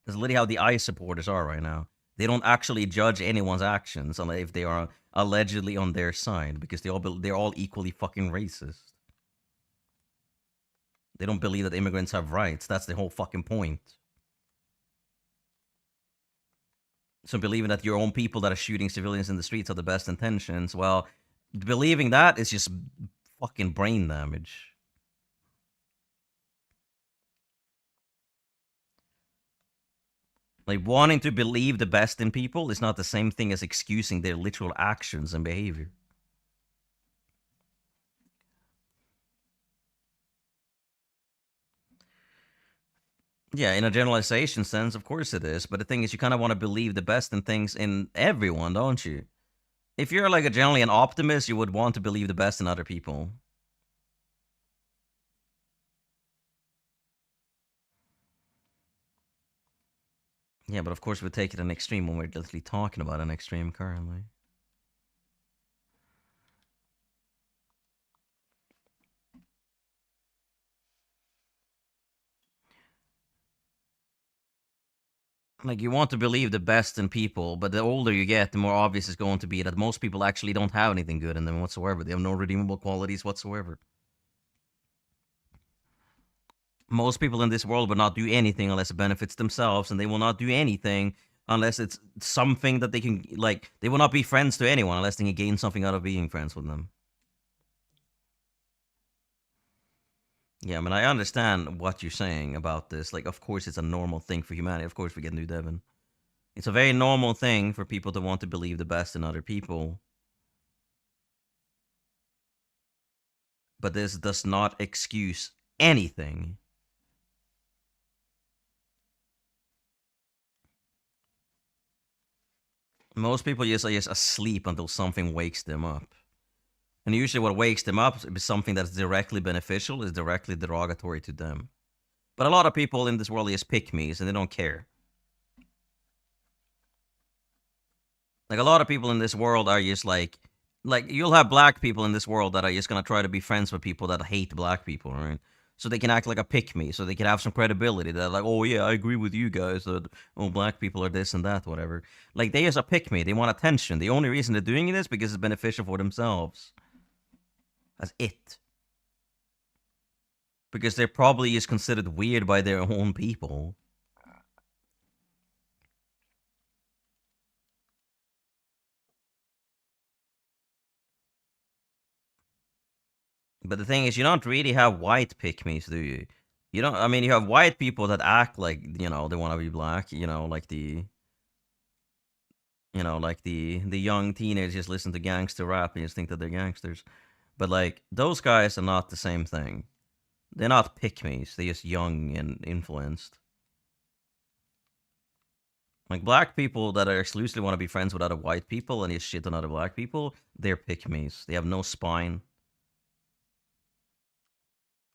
[SPEAKER 1] That's literally how the ICE supporters are right now. They don't actually judge anyone's actions unless if they are allegedly on their side, because they're all equally fucking racist. They don't believe that immigrants have rights. That's the whole fucking point. So believing that your own people that are shooting civilians in the streets have the best intentions, well, believing that is just fucking brain damage. Like, wanting to believe the best in people is not the same thing as excusing their literal actions and behavior. Yeah, in a generalization sense, of course it is. But the thing is, you kind of want to believe the best in things in everyone, don't you? If you're like generally an optimist, you would want to believe the best in other people. Yeah, but of course we take it an extreme when we're literally talking about an extreme currently. Like, you want to believe the best in people, but the older you get, the more obvious it's going to be that most people actually don't have anything good in them whatsoever. They have no redeemable qualities whatsoever. Most people in this world will not do anything unless it benefits themselves, and they will not do anything unless it's something that they can, like, they will not be friends to anyone unless they can gain something out of being friends with them. Yeah, I mean, I understand what you're saying about this. Like, of course, it's a normal thing for humanity. Of course, we get New Devon. It's a very normal thing for people to want to believe the best in other people. But this does not excuse anything. Most people just are just asleep until something wakes them up. And usually what wakes them up is something that's directly beneficial, is directly derogatory to them. But a lot of people in this world just pick me's and they don't care. Like, a lot of people in this world are just like you'll have black people in this world that are just gonna try to be friends with people that hate black people, right? So they can act like a pick me, so they can have some credibility. They're like, oh yeah, I agree with you guys that, oh, black people are this and that, whatever. Like, they just a pick me. They want attention. The only reason they're doing it is because it's beneficial for themselves. That's it. Because they're probably just considered weird by their own people. But the thing is, you don't really have white pick-me's, do you? You don't, I mean, you have white people that act like, you know, they want to be black, you know, like the young teenagers just listen to gangster rap and just think that they're gangsters. But, like, those guys are not the same thing. They're not pick-me's, they're just young and influenced. Like, black people that are exclusively want to be friends with other white people and just shit on other black people, they're pick-me's. They have no spine.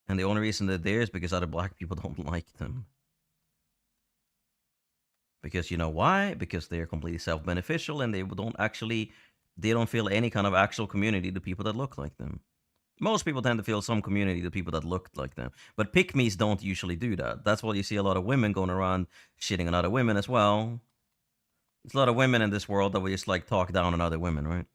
[SPEAKER 1] And the only reason they're there is because other black people don't like them. Because you know why? Because they're completely self-beneficial and they don't feel any kind of actual community to people that look like them. Most people tend to feel some community to people that look like them. But pick-me's don't usually do that. That's why you see a lot of women going around shitting on other women as well. There's a lot of women in this world that will just, like, talk down on other women, right?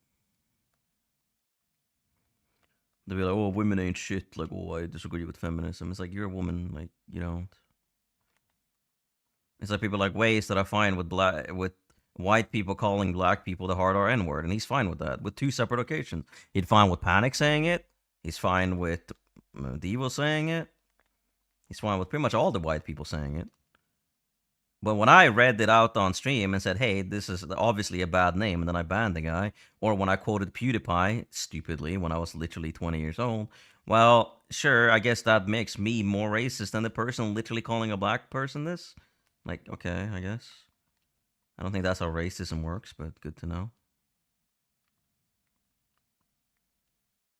[SPEAKER 1] They'll be like, oh, women ain't shit. Like, oh, I disagree with feminism. It's like, you're a woman. Like, you don't. It's like people like Waze that are fine with white people calling black people the hard R N-word, and he's fine with that, with 2 separate occasions. He's fine with Panic saying it. He's fine with Devo saying it. He's fine with pretty much all the white people saying it. But when I read it out on stream and said, hey, this is obviously a bad name, and then I banned the guy, or when I quoted PewDiePie, stupidly, when I was literally 20 years old, well, sure, I guess that makes me more racist than the person literally calling a black person this. Like, okay, I guess. I don't think that's how racism works, but good to know.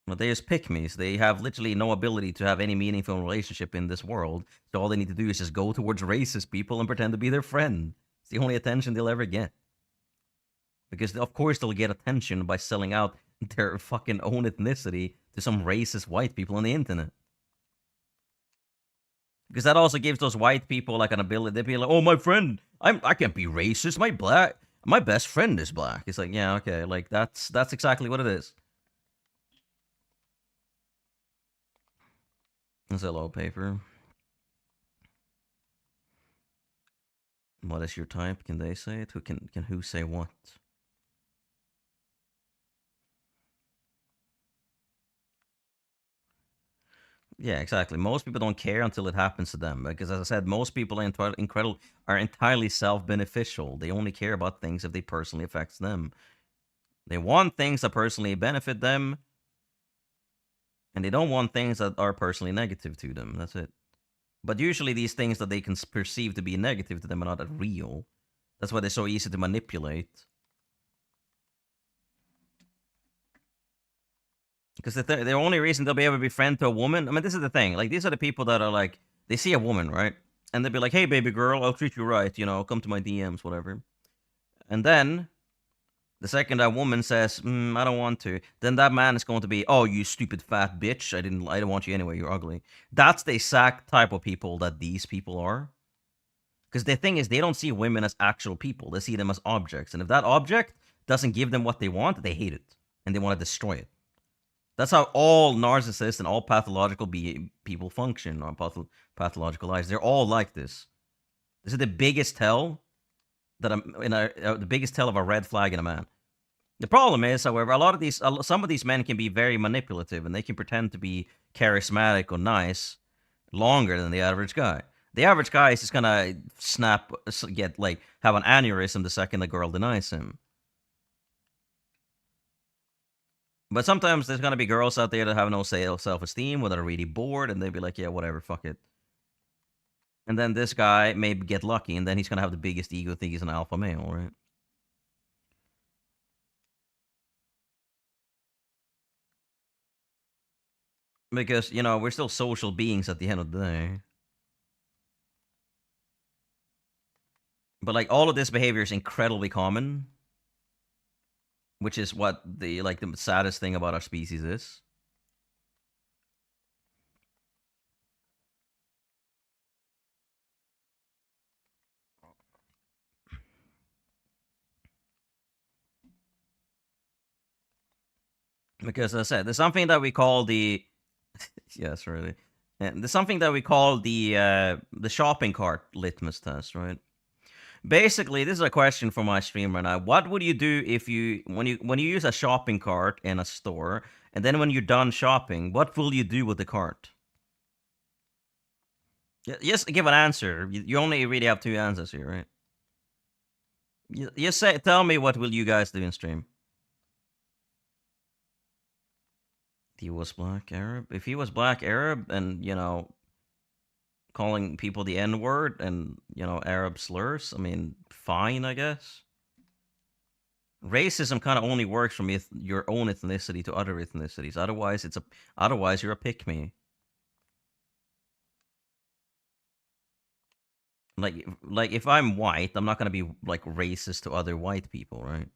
[SPEAKER 1] But they just pick-me's. They have literally no ability to have any meaningful relationship in this world. So all they need to do is just go towards racist people and pretend to be their friend. It's the only attention they'll ever get. Because of course they'll get attention by selling out their fucking own ethnicity to some racist white people on the internet. Because that also gives those white people like an ability. They'd be like, "Oh, my friend, I can't be racist. My best friend is black." It's like, yeah, okay, like that's exactly what it is. That's hello paper. What is your type? Can they say it? Can who say what? Yeah, exactly. Most people don't care until it happens to them. Because as I said, most people are entirely self-beneficial. They only care about things if they personally affects them. They want things that personally benefit them, and they don't want things that are personally negative to them. That's it. But usually these things that they can perceive to be negative to them are not that real. That's why they're so easy to manipulate. Because the only reason they'll be able to be friend to a woman, I mean, this is the thing. Like, these are the people that are like, they see a woman, right? And they'll be like, "Hey, baby girl, I'll treat you right. You know, come to my DMs, whatever." And then, the second that woman says, "I don't want to," then that man is going to be, "Oh, you stupid fat bitch. I don't want you anyway. You're ugly." That's the exact type of people that these people are. Because the thing is, they don't see women as actual people. They see them as objects. And if that object doesn't give them what they want, they hate it. And they want to destroy it. That's how all narcissists and all pathological people function, or pathological lives. They're all like this. This is the biggest tell that the biggest tell of a red flag in a man. The problem is, however, some of these men can be very manipulative, and they can pretend to be charismatic or nice longer than the average guy. The average guy is just gonna have an aneurysm the second the girl denies him. But sometimes there's gonna be girls out there that have no self-esteem, or that are really bored, and they'll be like, "Yeah, whatever, fuck it." And then this guy may get lucky, and then he's gonna have the biggest ego, think he's an alpha male, right? Because, you know, we're still social beings at the end of the day. But, like, all of this behavior is incredibly common. Which is what the saddest thing about our species is. Because, as I said, there's something that we call the... yes, really. And there's something that we call the shopping cart litmus test, right? Basically, this is a question for my stream right now. What would you do if when you use a shopping cart in a store, and then when you're done shopping, what will you do with the cart? Just give an answer. You only really have two answers here, right? Just tell me, what will you guys do in stream? He was black Arab. If he was black Arab and, you know, calling people the N-word and, you know, Arab slurs, I mean, fine, I guess. Racism kind of only works from your own ethnicity to other ethnicities. Otherwise you're a pick-me. Like if I'm white, I'm not gonna be like racist to other white people, right?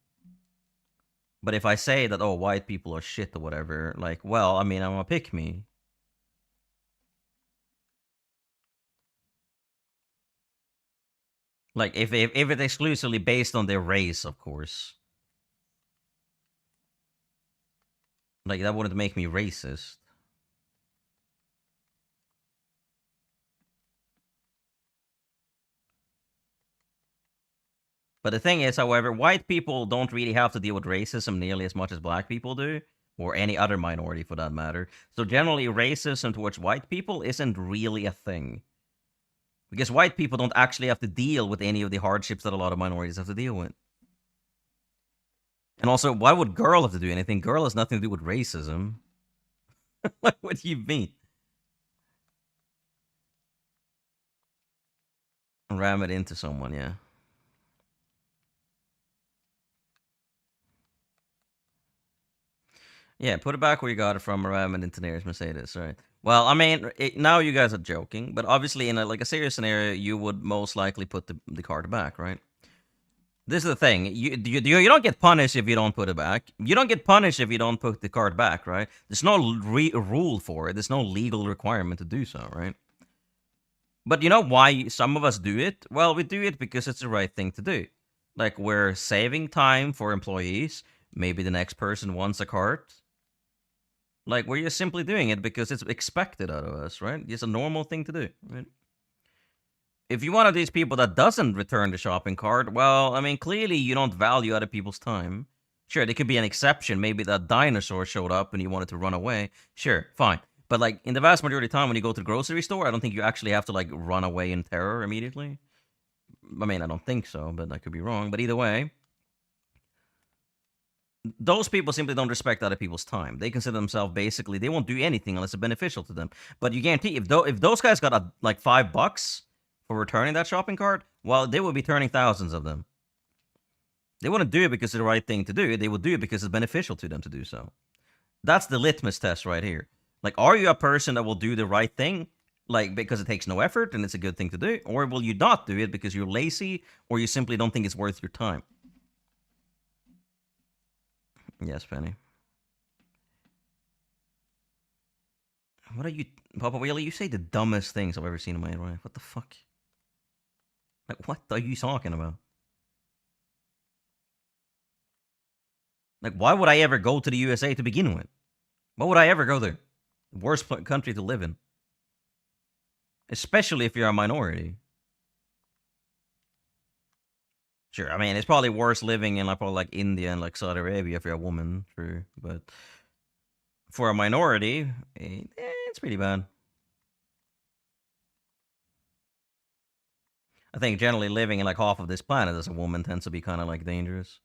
[SPEAKER 1] But if I say that, oh, white people are shit or whatever, like, well, I mean, I'm a pick-me. Like, if it's exclusively based on their race, of course. Like, that wouldn't make me racist. But the thing is, however, white people don't really have to deal with racism nearly as much as black people do, or any other minority for that matter. So generally, racism towards white people isn't really a thing. Because white people don't actually have to deal with any of the hardships that a lot of minorities have to deal with. And also, why would girl have to do anything? Girl has nothing to do with racism. What do you mean? Ram it into someone, yeah. Yeah, put it back where you got it from, rather than into nearest Mercedes, right? Well, I mean, now you guys are joking, but obviously in a serious scenario, you would most likely put the card back, right? This is the thing. You don't get punished if you don't put it back. You don't get punished if you don't put the card back, right? There's no rule for it. There's no legal requirement to do so, right? But you know why some of us do it? Well, we do it because it's the right thing to do. Like, we're saving time for employees. Maybe the next person wants a card. Like, we're just simply doing it because it's expected out of us, right? It's a normal thing to do, right? If you're one of these people that doesn't return the shopping cart, well, I mean, clearly you don't value other people's time. Sure, there could be an exception. Maybe that dinosaur showed up and you wanted to run away. Sure, fine. But, like, in the vast majority of the time when you go to the grocery store, I don't think you actually have to, like, run away in terror immediately. I mean, I don't think so, but I could be wrong. But either way, those people simply don't respect other people's time. They consider themselves basically, they won't do anything unless it's beneficial to them. But you guarantee, if those guys got, like, $5 for returning that shopping cart, well, they would be turning thousands of them. They wouldn't do it because it's the right thing to do. They would do it because it's beneficial to them to do so. That's the litmus test right here. Like, are you a person that will do the right thing, like, because it takes no effort and it's a good thing to do? Or will you not do it because you're lazy or you simply don't think it's worth your time? Yes, Penny. What are you... Papa Wheelie, you say the dumbest things I've ever seen in my life. What the fuck? Like, what are you talking about? Like, why would I ever go to the USA to begin with? Why would I ever go there? The worst country to live in. Especially if you're a minority. Sure, I mean, it's probably worse living in, like, probably like India and, like, Saudi Arabia if you're a woman. True, but for a minority, it's pretty bad. I think generally living in, like, half of this planet as a woman tends to be kind of, like, dangerous.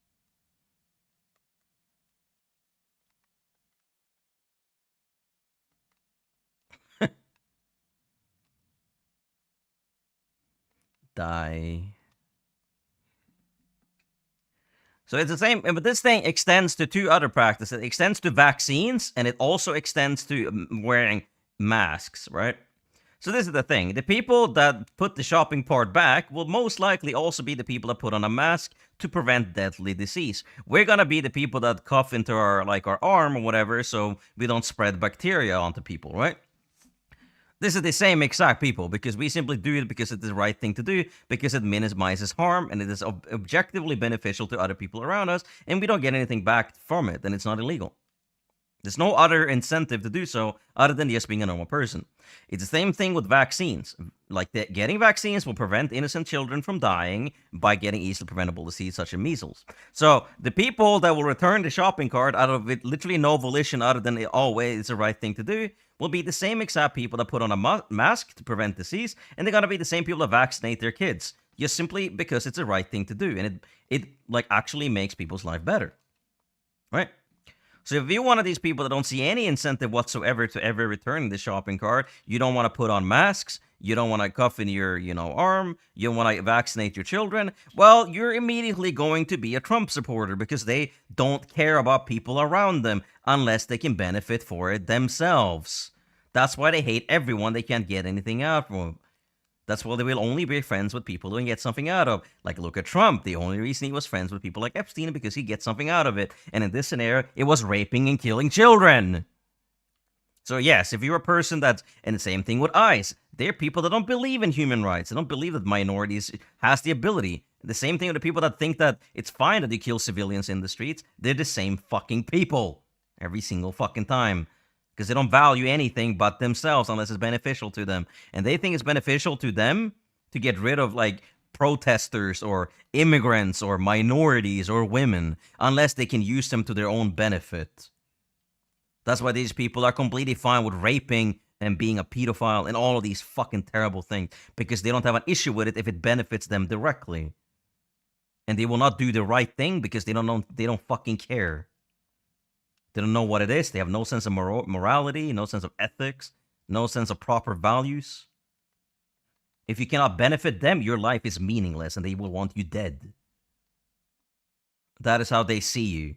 [SPEAKER 1] Die. So it's the same, but this thing extends to two other practices. It extends to vaccines, and it also extends to wearing masks, right? So this is the thing. The people that put the shopping cart back will most likely also be the people that put on a mask to prevent deadly disease. We're gonna be the people that cough into our, like, our arm or whatever, so we don't spread bacteria onto people, right? This is the same exact people, because we simply do it because it's the right thing to do, because it minimizes harm, and it is objectively beneficial to other people around us, and we don't get anything back from it, and it's not illegal. There's no other incentive to do so other than just being a normal person. It's the same thing with vaccines. Like, getting vaccines will prevent innocent children from dying by getting easily preventable disease such as measles. So the people that will return the shopping cart out of it, literally no volition other than always it's the right thing to do, will be the same exact people that put on a mask to prevent disease, and they're gonna be the same people that vaccinate their kids, just simply because it's the right thing to do, and it like actually makes people's life better, right? So if you're one of these people that don't see any incentive whatsoever to ever return the shopping cart, you don't want to put on masks, you don't want to cuff in your, arm, you don't want to vaccinate your children, well, you're immediately going to be a Trump supporter because they don't care about people around them unless they can benefit for it themselves. That's why they hate everyone they can't get anything out from. That's why they will only be friends with people who can get something out of. Like, look at Trump. The only reason he was friends with people like Epstein is because he gets something out of it. And in this scenario, it was raping and killing children. So yes, if you're a person that's... And the same thing with ICE. They're people that don't believe in human rights. They don't believe that minorities has the ability. The same thing with the people that think that it's fine that you kill civilians in the streets. They're the same fucking people. Every single fucking time. Because they don't value anything but themselves unless it's beneficial to them. And they think it's beneficial to them to get rid of, like, protesters or immigrants or minorities or women unless they can use them to their own benefit. That's why these people are completely fine with raping and being a pedophile and all of these fucking terrible things. Because they don't have an issue with it if it benefits them directly. And they will not do the right thing because they don't fucking care. They don't know what it is. They have no sense of morality, no sense of ethics, no sense of proper values. If you cannot benefit them, your life is meaningless and they will want you dead. That is how they see you.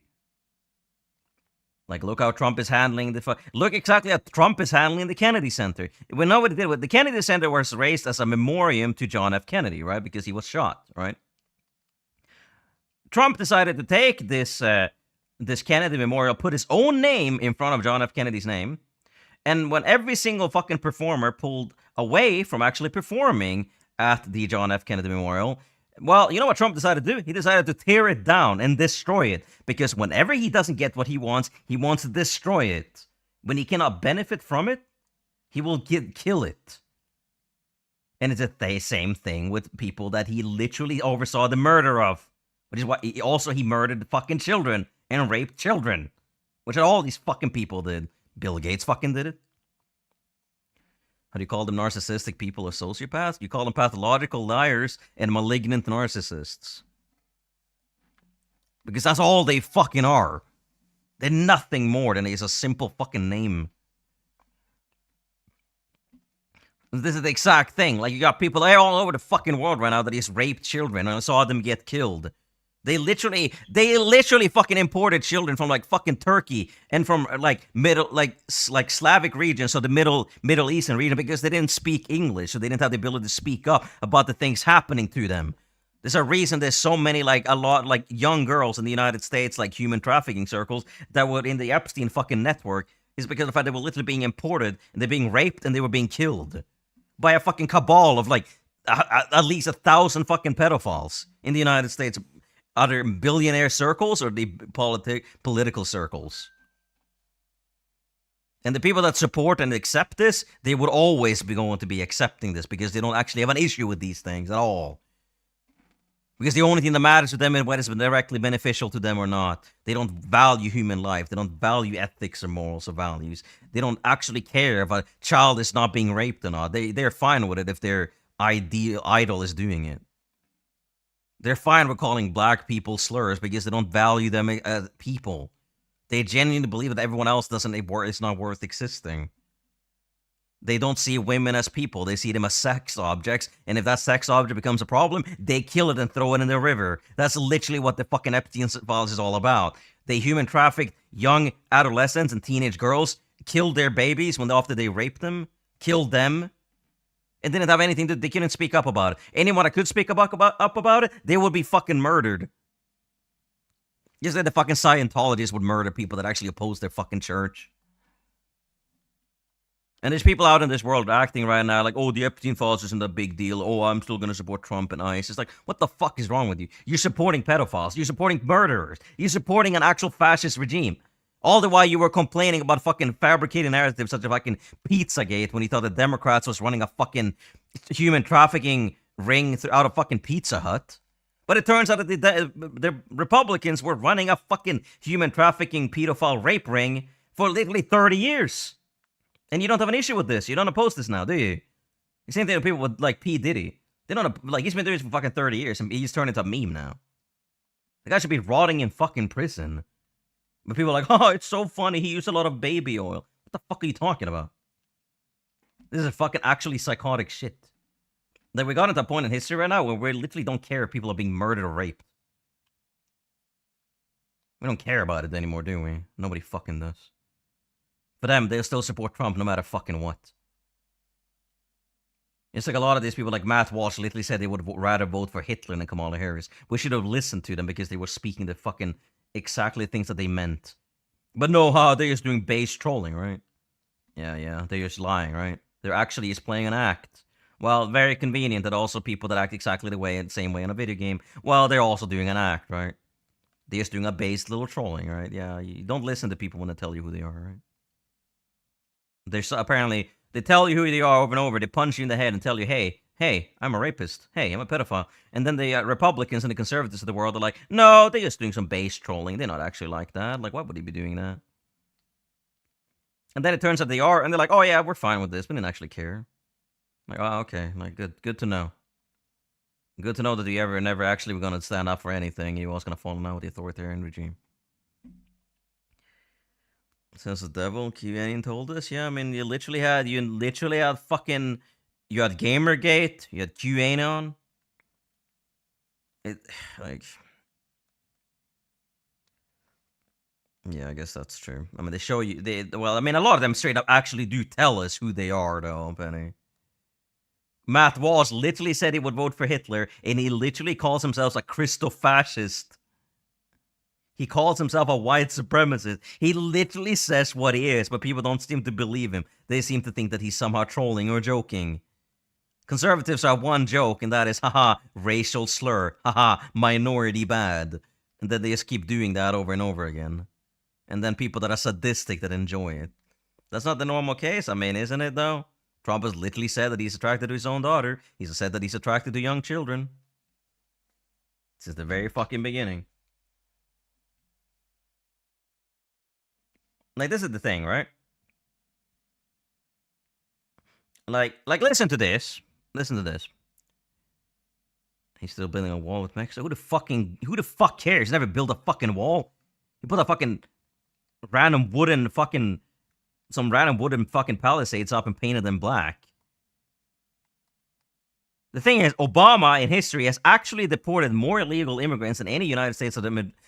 [SPEAKER 1] Like, look how Trump is handling the... Look exactly how Trump is handling the Kennedy Center. We know what he did. The Kennedy Center was raised as a memoriam to John F. Kennedy, right? Because he was shot, right? Trump decided to take this this Kennedy Memorial, put his own name in front of John F. Kennedy's name, and when every single fucking performer pulled away from actually performing at the John F. Kennedy Memorial, well, you know what Trump decided to do? He decided to tear it down and destroy it. Because whenever he doesn't get what he wants to destroy it. When he cannot benefit from it, he will kill it. And it's the same thing with people that he literally oversaw the murder of. Which is why he murdered fucking children and raped children. Which all these fucking people did. Bill Gates fucking did it. How do you call them narcissistic people or sociopaths? You call them pathological liars and malignant narcissists. Because that's all they fucking are. They're nothing more than a simple fucking name. This is the exact thing. Like, you got people all over the fucking world right now that just raped children and saw them get killed. They literally fucking imported children from like fucking Turkey and from like Slavic regions, so the Middle Eastern region, because they didn't speak English, so they didn't have the ability to speak up about the things happening to them. There's a reason there's so many young girls in the United States, like human trafficking circles, that were in the Epstein fucking network, is because of the fact they were literally being imported and they're being raped and they were being killed by a fucking cabal of like at least 1,000 fucking pedophiles in the United States. Other billionaire circles or the political circles? And the people that support and accept this, they would always be going to be accepting this because they don't actually have an issue with these things at all. Because the only thing that matters to them is whether it's directly beneficial to them or not. They don't value human life. They don't value ethics or morals or values. They don't actually care if a child is not being raped or not. They're fine with it if their idol is doing it. They're fine with calling black people slurs because they don't value them as people. They genuinely believe that everyone else it's not worth existing. They don't see women as people. They see them as sex objects. And if that sex object becomes a problem, they kill it and throw it in the river. That's literally what the fucking Epstein files is all about. They human trafficked young adolescents and teenage girls, killed their babies after they raped them, killed them, and didn't have anything they couldn't speak up about it. Anyone that could speak up about it, they would be fucking murdered. Just like the fucking Scientologists would murder people that actually oppose their fucking church. And there's people out in this world acting right now like, oh, the Epstein files isn't a big deal. Oh, I'm still going to support Trump and ICE. It's like, what the fuck is wrong with you? You're supporting pedophiles. You're supporting murderers. You're supporting an actual fascist regime. All the while you were complaining about fucking fabricating narratives such as fucking Pizzagate when you thought the Democrats was running a fucking human trafficking ring out of fucking Pizza Hut. But it turns out that the Republicans were running a fucking human trafficking pedophile rape ring for literally 30 years. And you don't have an issue with this. You don't oppose this now, do you? The same thing with people with like P. Diddy. They don't he's been doing this for fucking 30 years and he's turned into a meme now. The guy should be rotting in fucking prison. But people are like, oh, it's so funny. He used a lot of baby oil. What the fuck are you talking about? This is fucking actually psychotic shit. Like, we got into a point in history right now where we literally don't care if people are being murdered or raped. We don't care about it anymore, do we? Nobody fucking does. For them, they'll still support Trump no matter fucking what. It's like a lot of these people, like Matt Walsh, literally said they would rather vote for Hitler than Kamala Harris. We should have listened to them because they were speaking the fucking exactly things that they meant. But no, they're just doing base trolling, right? Yeah, they're just lying, right? They're actually just playing an act. Well, very convenient that also people that act exactly the same way in a video game, well, they're also doing an act, right? They're just doing a base little trolling, right? Yeah, you don't listen to people when they tell you who they are, right? Apparently, they tell you who they are over and over. They punch you in the head and tell you, hey, I'm a rapist. Hey, I'm a pedophile. And then the Republicans and the conservatives of the world are like, no, they're just doing some base trolling. They're not actually like that. Like, why would he be doing that? And then it turns out they are, and they're like, oh yeah, we're fine with this. We didn't actually care. Like, oh, okay. Like, good to know. Good to know that you never actually were going to stand up for anything. You was going to fall in line with the authoritarian regime. Says the devil, QAnon told us. Yeah, I mean, you literally had fucking, you had Gamergate, you had QAnon. Yeah, I guess that's true. I mean, they show you. Well, I mean, a lot of them straight up actually do tell us who they are, though, Penny. Matt Walsh literally said he would vote for Hitler, and he literally calls himself a Christo-fascist. He calls himself a white supremacist. He literally says what he is, but people don't seem to believe him. They seem to think that he's somehow trolling or joking. Conservatives have one joke, and that is, haha, racial slur, haha, minority bad. And then they just keep doing that over and over again. And then people that are sadistic that enjoy it. That's not the normal case, I mean, isn't it, though? Trump has literally said that he's attracted to his own daughter. He's said that he's attracted to young children. Since the very fucking beginning. Like, this is the thing, right? Like, listen to this. Listen to this. He's still building a wall with Mexico. Who the fuck cares? He's never built a fucking wall. He put a fucking random wooden fucking, some random wooden fucking palisades up and painted them black. The thing is, Obama in history has actually deported more illegal immigrants than any United States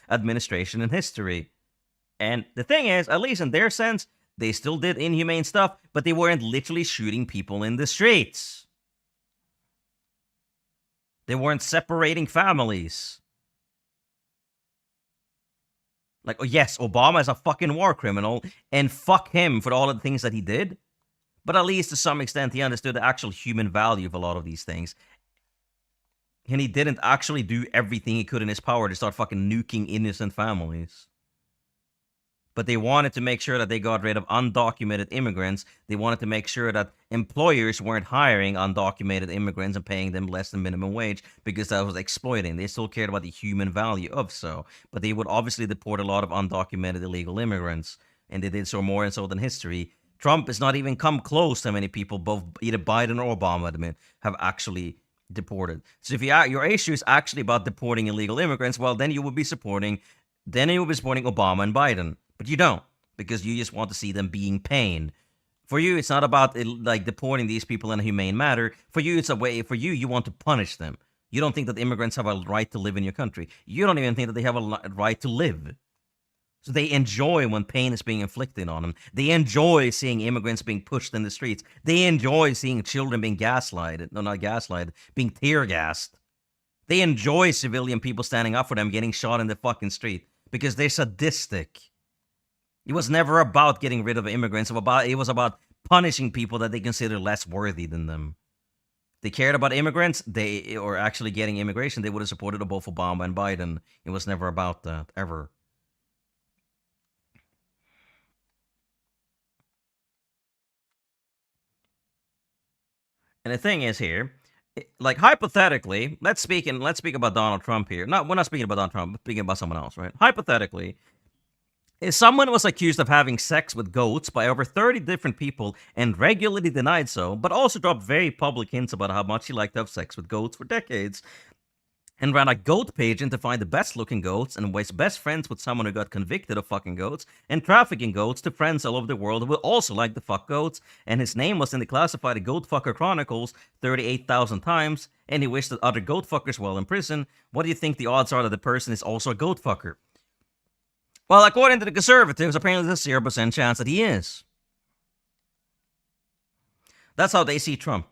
[SPEAKER 1] administration in history. And the thing is, at least in their sense, they still did inhumane stuff, but they weren't literally shooting people in the streets. They weren't separating families. Like, oh yes, Obama is a fucking war criminal, and fuck him for all of the things that he did. But at least to some extent, he understood the actual human value of a lot of these things. And he didn't actually do everything he could in his power to start fucking nuking innocent families. But they wanted to make sure that they got rid of undocumented immigrants. They wanted to make sure that employers weren't hiring undocumented immigrants and paying them less than minimum wage because that was exploiting. They still cared about the human value of so. But they would obviously deport a lot of undocumented illegal immigrants. And they did so more and so than history. Trump has not even come close to how many people both either Biden or Obama have actually deported. So if your issue is actually about deporting illegal immigrants, well, then you would be supporting Obama and Biden. But you don't, because you just want to see them being pain. For you, it's not about like deporting these people in a humane manner. For you, it's a way. For you, you want to punish them. You don't think that immigrants have a right to live in your country. You don't even think that they have a right to live. So they enjoy when pain is being inflicted on them. They enjoy seeing immigrants being pushed in the streets. They enjoy seeing children being gaslighted. No, not gaslighted, being tear gassed. They enjoy civilian people standing up for them getting shot in the fucking street because they're sadistic. It was never about getting rid of immigrants. It was about punishing people that they consider less worthy than them. If they cared about immigrants, or actually getting immigration, they would have supported both Obama and Biden. It was never about that, ever. And the thing is here, like hypothetically, let's speak about Donald Trump here. We're not speaking about Donald Trump, we're speaking about someone else, right? Hypothetically, if someone was accused of having sex with goats by over 30 different people and regularly denied so, but also dropped very public hints about how much he liked to have sex with goats for decades, and ran a goat pageant to find the best-looking goats, and was best friends with someone who got convicted of fucking goats, and trafficking goats to friends all over the world who would also like to fuck goats, and his name was in the classified Goat Fucker Chronicles 38,000 times, and he wished that other goat fuckers while in prison, what do you think the odds are that the person is also a goat fucker? Well, according to the conservatives, apparently there's a 0% chance that he is. That's how they see Trump.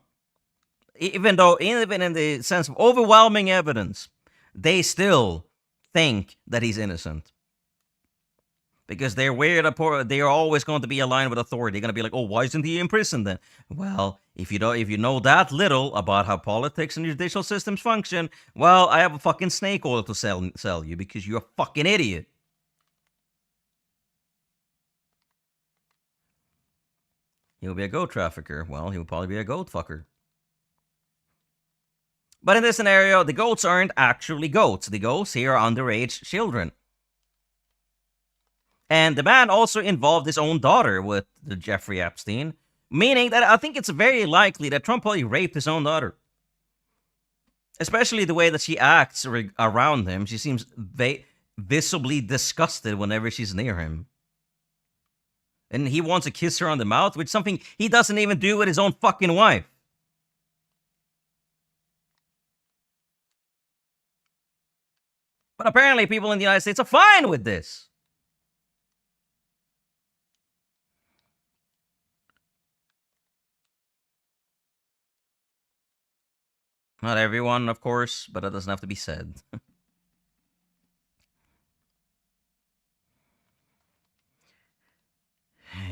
[SPEAKER 1] Even in the sense of overwhelming evidence, they still think that he's innocent. Because they're weird, they are always going to be aligned with authority. They're going to be like, oh, why isn't he in prison then? Well, if you know that little about how politics and judicial systems function, well, I have a fucking snake oil to sell you because you're a fucking idiot. He'll be a goat trafficker. Well, he'll probably be a goat fucker. But in this scenario, the goats aren't actually goats. The goats here are underage children. And the man also involved his own daughter with the Jeffrey Epstein, meaning that I think it's very likely that Trump probably raped his own daughter. Especially the way that she acts around him. She seems visibly disgusted whenever she's near him. And he wants to kiss her on the mouth, which is something he doesn't even do with his own fucking wife. But apparently people in the United States are fine with this. Not everyone, of course, but that doesn't have to be said.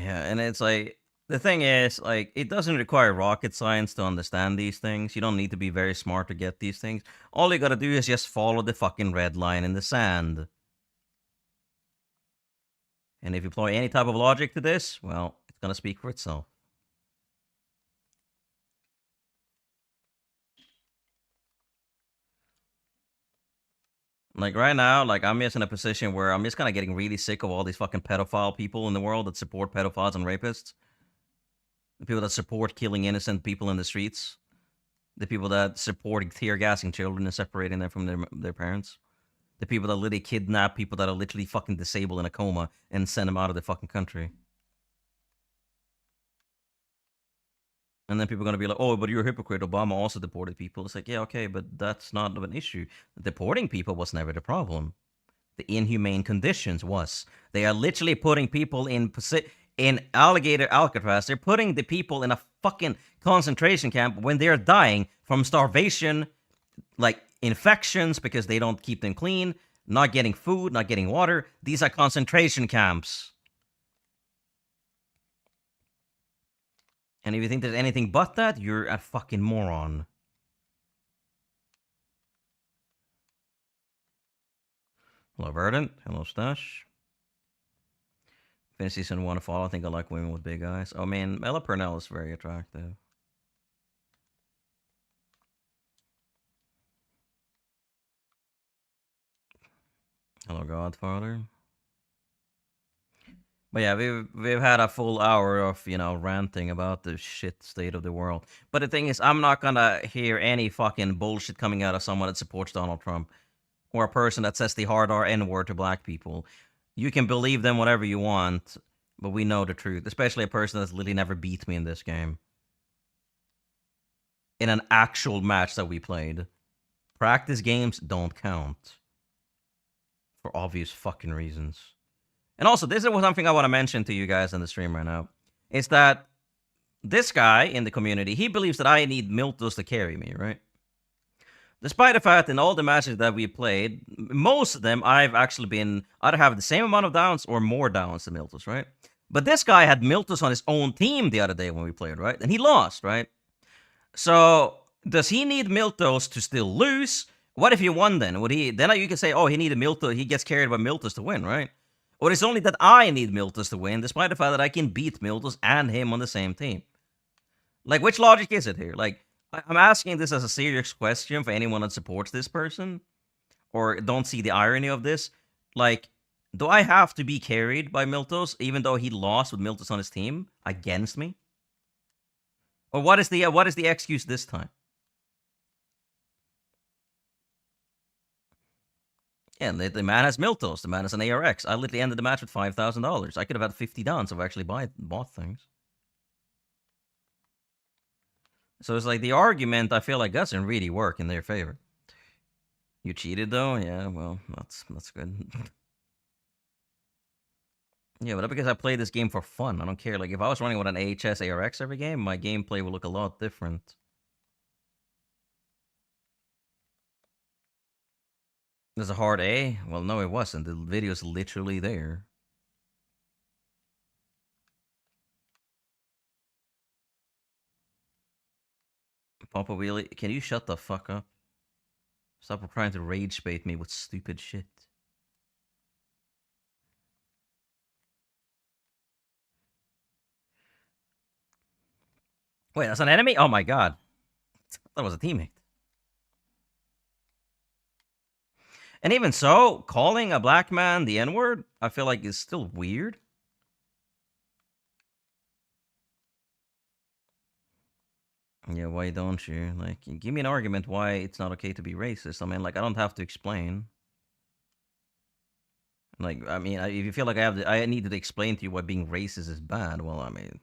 [SPEAKER 1] Yeah, and it's like, the thing is, like, it doesn't require rocket science to understand these things. You don't need to be very smart to get these things. All you gotta do is just follow the fucking red line in the sand. And if you apply any type of logic to this, well, it's gonna speak for itself. Like, right now, like, I'm just in a position where I'm just kind of getting really sick of all these fucking pedophile people in the world that support pedophiles and rapists. The people that support killing innocent people in the streets. The people that support tear gassing children and separating them from their parents. The people that literally kidnap people that are literally fucking disabled in a coma and send them out of the fucking country. And then people are going to be like, oh, but you're a hypocrite. Obama also deported people. It's like, yeah, okay, but that's not an issue. Deporting people was never the problem. The inhumane conditions was. They are literally putting people in alligator Alcatraz. They're putting the people in a fucking concentration camp when they're dying from starvation, like infections because they don't keep them clean, not getting food, not getting water. These are concentration camps. And if you think there's anything but that, you're a fucking moron. Hello, Verdant. Hello, Stash. Finish season 1 of Fall. I think I like women with big eyes. Oh, man, Ella Purnell is very attractive. Hello, Godfather. But yeah, we've had a full hour of, you know, ranting about the shit state of the world. But the thing is, I'm not gonna hear any fucking bullshit coming out of someone that supports Donald Trump. Or a person that says the hard R N-word to black people. You can believe them whatever you want, but we know the truth. Especially a person that's literally never beat me in this game. In an actual match that we played. Practice games don't count. For obvious fucking reasons. And also, this is something I want to mention to you guys in the stream right now. Is that this guy in the community, he believes that I need Miltos to carry me, right? Despite the fact in all the matches that we played, most of them I've actually been either have the same amount of downs or more downs than Miltos, right? But this guy had Miltos on his own team the other day when we played, right? And he lost, right? So, does he need Miltos to still lose? What if he won then? Would he? Then you can say, oh, he needed Miltos. He gets carried by Miltos to win, right? Or it's only that I need Miltos to win, despite the fact that I can beat Miltos and him on the same team. Like, which logic is it here? Like, I'm asking this as a serious question for anyone that supports this person, or don't see the irony of this. Like, do I have to be carried by Miltos, even though he lost with Miltos on his team against me? Or what is the excuse this time? Yeah, the man has Miltos. The man has an ARX. I literally ended the match with $5,000. I could have had 50 downs if I actually bought things. So it's like the argument, I feel like, doesn't really work in their favor. You cheated, though? Yeah, well, that's good. Yeah, but because I play this game for fun. I don't care. Like, if I was running with an AHS ARX every game, my gameplay would look a lot different. There's a hard A? Well, no, it wasn't. The video's literally there. Papa Wheelie, can you shut the fuck up? Stop trying to rage bait me with stupid shit. Wait, that's an enemy? Oh my god. That was a teammate. And even so, calling a black man the N-word, I feel like is still weird. Yeah, why don't you? Like, give me an argument why it's not okay to be racist. I mean, like, I don't have to explain. Like, I mean, if you feel like I need to explain to you why being racist is bad, well, I mean...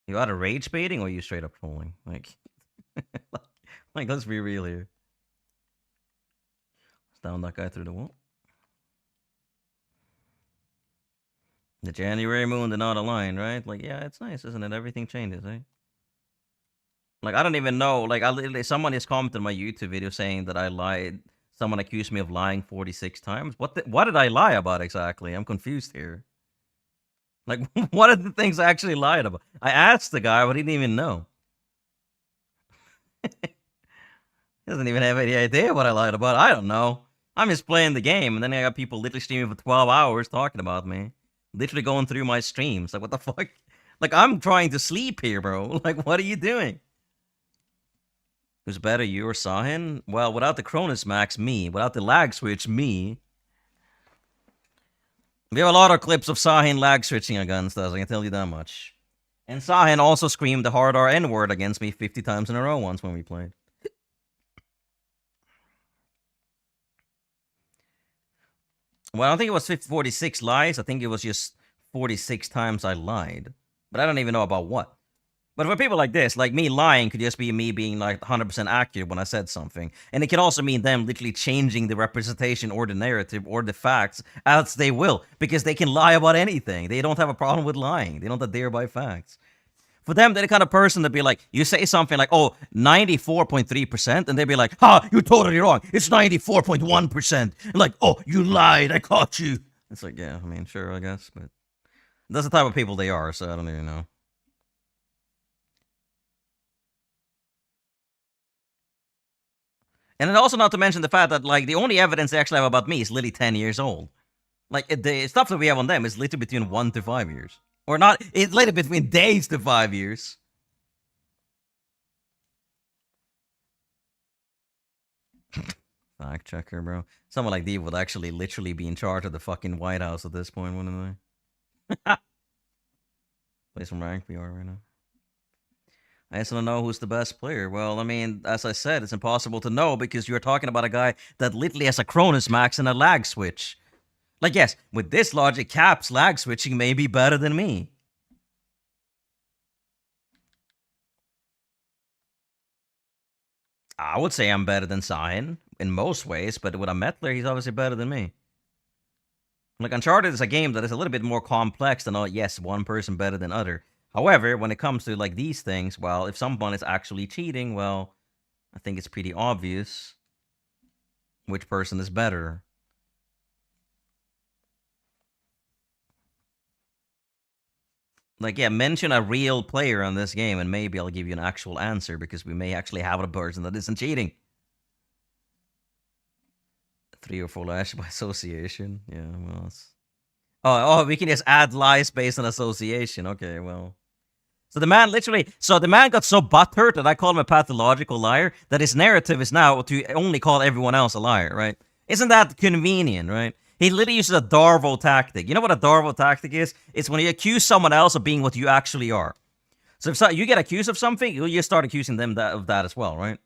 [SPEAKER 1] You either rage baiting or you straight up trolling. Like, like, let's be real here. Let's down that guy through the wall. The January moon did not align, right? Like, yeah, it's nice, isn't it? Everything changes, right? Like, I don't even know. Like, someone has commented on my YouTube video saying that I lied. Someone accused me of lying 46 times. What did I lie about exactly? I'm confused here. Like, what are the things I actually lied about? I asked the guy, but he didn't even know. He doesn't even have any idea what I lied about. I don't know. I'm just playing the game, and then I got people literally streaming for 12 hours talking about me. Literally going through my streams. Like, what the fuck? Like, I'm trying to sleep here, bro. Like, what are you doing? Who's better, you or Sahin? Well, without the Cronus Max, me. Without the lag switch, me. We have a lot of clips of Sahin lag switching against us, I can tell you that much. And Sahin also screamed the hard R N-word against me 50 times in a row once when we played. Well, I don't think it was 46 lies. I think it was just 46 times I lied. But I don't even know about what. But for people like this, like me lying could just be me being like 100% accurate when I said something. And it can also mean them literally changing the representation or the narrative or the facts as they will. Because they can lie about anything. They don't have a problem with lying. They don't have thereby facts. For them, they're the kind of person to be like, you say something like, oh, 94.3%, and they'd be like, ha, you're totally wrong. It's 94.1%. Like, oh, you lied. I caught you. It's like, yeah, I mean, sure, I guess. But that's the type of people they are, so I don't even know. And then also not to mention the fact that, like, the only evidence they actually have about me is literally 10 years old. Like, the stuff that we have on them is literally between 1 to 5 years. Or not, it's literally between days to 5 years. Fact checker, bro. Someone like Dave would actually literally be in charge of the fucking White House at this point, wouldn't they? Play some rank VR right now. I just want to know who's the best player. Well, I mean, as I said, it's impossible to know because you're talking about a guy that literally has a Cronus Max and a lag switch. Like, yes, with this logic, Cap's lag switching may be better than me. I would say I'm better than Cyan in most ways, but with a Metler, he's obviously better than me. Like, Uncharted is a game that is a little bit more complex than, oh, yes, one person better than other. However, when it comes to, like, these things, well, if someone is actually cheating, well, I think it's pretty obvious which person is better. Like, yeah, mention a real player on this game, and maybe I'll give you an actual answer, because we may actually have a person that isn't cheating. 3 or 4 lies by association. Yeah, well, it's... Oh, we can just add lies based on association. Okay, well... So the man literally... So the man got so butthurt that I called him a pathological liar, that his narrative is now to only call everyone else a liar, right? Isn't that convenient, right? He literally uses a Darvo tactic. You know what a Darvo tactic is? It's when you accuse someone else of being what you actually are. So if you get accused of something, you just start accusing them of that as well, right?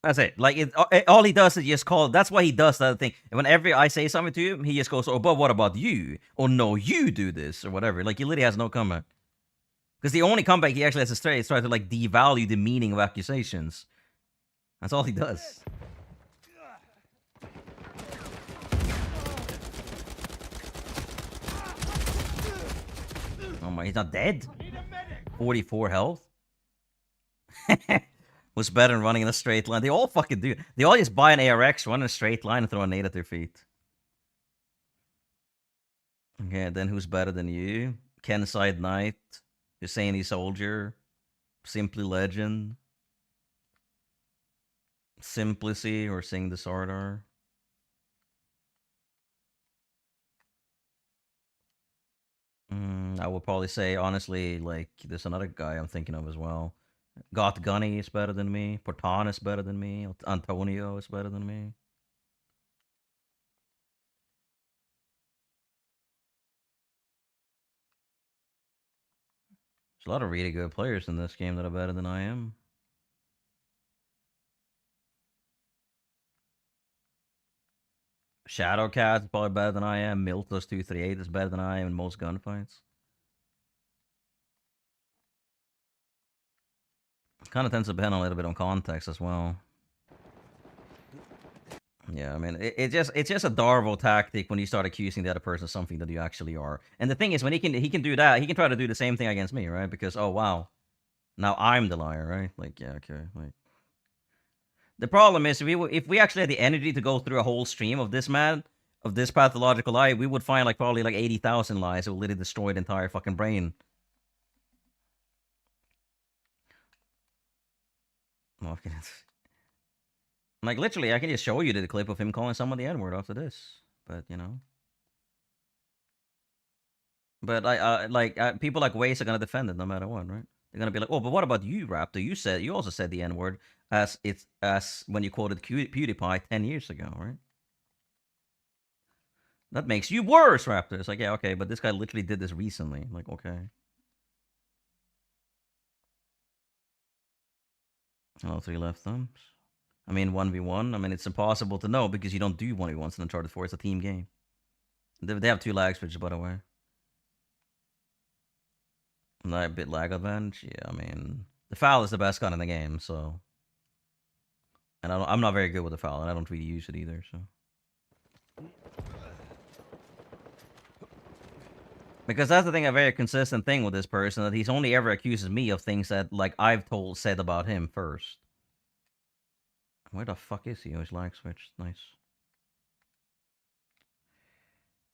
[SPEAKER 1] That's it. Like, all he does is just call... That's why he does that thing. And whenever I say something to him, he just goes, oh, but what about you? Oh, no, you do this, or whatever. Like, he literally has no comeback. Because the only comeback he actually has to say is try to, like, devalue the meaning of accusations. That's all he does. Oh my, he's not dead? 44 health? Was better than running in a straight line. They all fucking do. They all just buy an ARX, run in a straight line, and throw a nade at their feet. Okay, then who's better than you? Kenside Knight, Husseini Soldier, Simply Legend, Simplicy, or Sing the Sardar. I would probably say, honestly, like, there's another guy I'm thinking of as well. Got Gunny is better than me. Portan is better than me. Antonio is better than me. There's a lot of really good players in this game that are better than I am. Shadowcat is probably better than I am. Miltos238 is better than I am in most gunfights. Kind of tends to depend a little bit on context as well. Yeah, I mean, it's just a Darvo tactic when you start accusing the other person of something that you actually are. And the thing is, when he can do that, he can try to do the same thing against me, right? Because, oh wow, Now I'm the liar, right? Like, yeah, okay. Like, the problem is, if we actually had the energy to go through a whole stream of this man, of this pathological lie, we would find like probably like 80,000 lies that would literally destroy the entire fucking brain. Okay. Like, literally, I can just show you the clip of him calling someone the N-word after this. But, you know. But, people like Waze are gonna defend it no matter what, right? They're gonna be like, oh, but what about you, Raptor? You also said the N-word as when you quoted PewDiePie 10 years ago, right? That makes you worse, Raptor. It's like, yeah, okay, but this guy literally did this recently. Like, okay. All 3 left thumbs. I mean, 1v1. I mean, it's impossible to know because you don't do 1v1s in Uncharted 4. It's a team game. They have 2 lag switches, by the way. A bit lag advantage. Yeah, I mean, the foul is the best gun in the game, so. And I'm not very good with the foul, and I don't really use it either, so. Because that's the thing, a very consistent thing with this person, that he's only ever accuses me of things that, like, I've said about him first. Where the fuck is he? Oh, he's lag switched. Nice.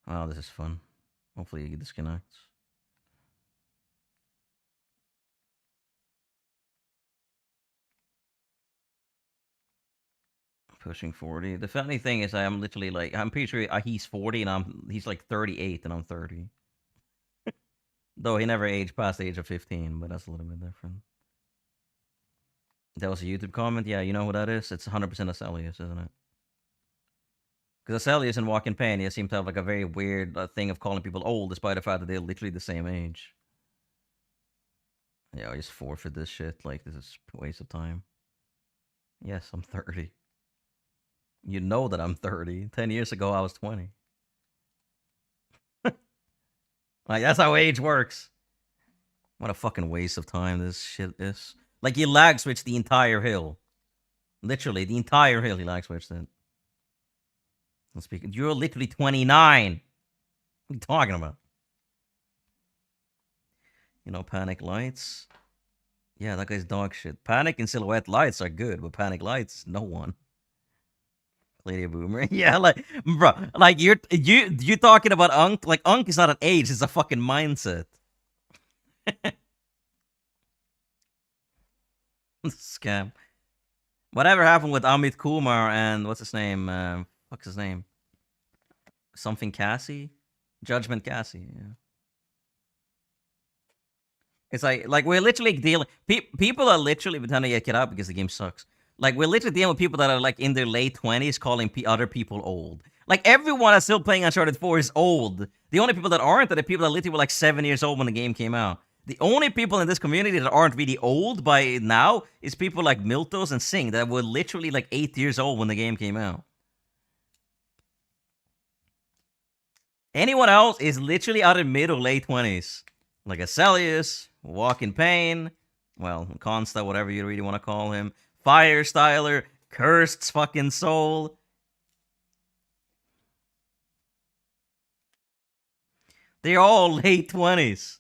[SPEAKER 1] Oh, this is fun. Hopefully he disconnects. Pushing 40. The funny thing is, I'm literally like, I'm pretty sure he's 40 and he's like 38 and I'm 30. Though he never aged past the age of 15, but that's a little bit different. That was a YouTube comment? Yeah, you know who that is? It's 100% Acelius, isn't it? Because Acelius and Walking Pain, he seem to have like a very weird thing of calling people old, despite the fact that they're literally the same age. Yeah, I just forfeit this shit. Like, this is a waste of time. Yes, I'm 30. You know that I'm 30. 10 years ago, I was 20. Like, that's how age works. What a fucking waste of time this shit is. Like, you lag switched the entire hill. Literally, the entire hill he lag switched it. You're literally 29. What are you talking about? You know, Panic Lights. Yeah, that guy's dog shit. Panic and Silhouette Lights are good, but Panic Lights, no one. Lady Boomer. Yeah, like, bro, like, you talking about Unk? Like, Unk is not an age, it's a fucking mindset. Scam. Whatever happened with Amit Kumar and what's his name? What's his name? Something Cassie? Judgment Cassie, yeah. It's like we're literally dealing. People are literally pretending to get out because the game sucks. Like, we're literally dealing with people that are like in their late 20s calling other people old. Like, everyone that's still playing Uncharted 4 is old. The only people that aren't are the people that literally were like 7 years old when the game came out. The only people in this community that aren't really old by now is people like Miltos and Singh that were literally like 8 years old when the game came out. Anyone else is literally out of mid or late 20s. Like Acelius, Walk in Pain, well, Consta, whatever you really want to call him. Fire Styler, Cursed fucking soul. They're all late 20s.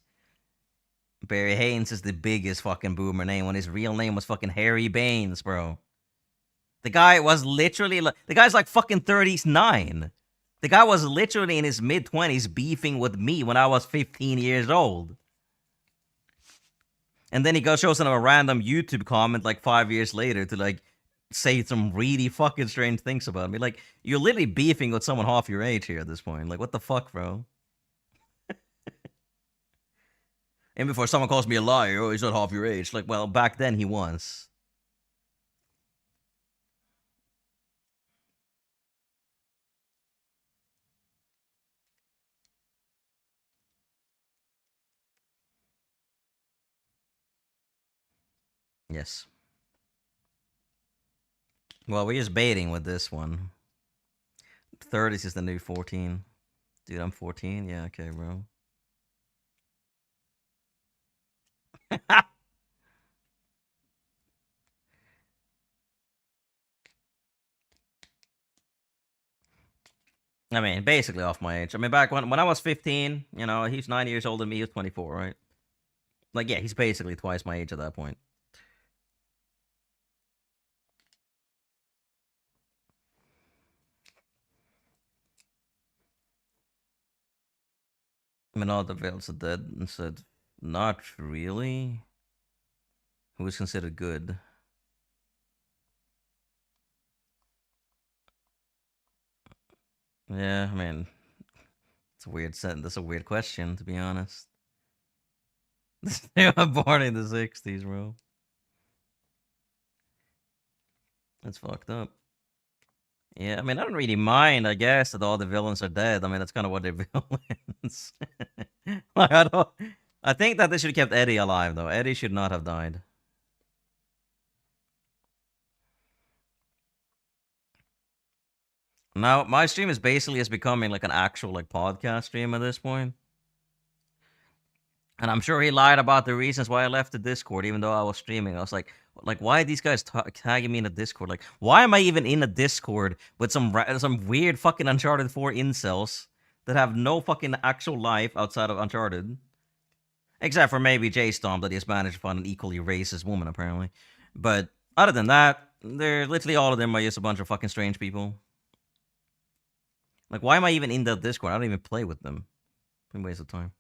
[SPEAKER 1] Barry Haynes is the biggest fucking boomer name when his real name was fucking Harry Baines, bro. The guy was literally like, the guy's like fucking 39. The guy was literally in his mid-20s beefing with me when I was 15 years old. And then he shows a random YouTube comment like 5 years later to like say some really fucking strange things about me. Like, you're literally beefing with someone half your age here at this point. Like, what the fuck, bro? And before someone calls me a liar, oh, he's not half your age. Like, well, back then he was. Yes. Well, we're just baiting with this one. 30s is the new 14. Dude, I'm 14? Yeah, okay, bro. I mean, basically off my age. I mean, back when I was 15, you know, he's 9 years older than me. He was 24, right? Like, yeah, he's basically twice my age at that point. I mean, all the villains are dead and said, not really. Who is considered good? Yeah, I mean, it's a weird sentence. That's a weird question, to be honest. They were born in the 60s, bro. That's fucked up. Yeah, I mean, I don't really mind, I guess, that all the villains are dead. I mean, that's kind of what they're villains. Like, I think that they should have kept Eddie alive, though. Eddie should not have died. Now, my stream is basically is becoming like an actual like podcast stream at this point. And I'm sure he lied about the reasons why I left the Discord, even though I was streaming. I was like, why are these guys tagging me in the Discord? Like, why am I even in a Discord with some weird fucking Uncharted 4 incels that have no fucking actual life outside of Uncharted? Except for maybe J-Stomp, that he's managed to find an equally racist woman, apparently. But other than that, they're literally all of them are just a bunch of fucking strange people. Like, why am I even in that Discord? I don't even play with them. It's a waste of time.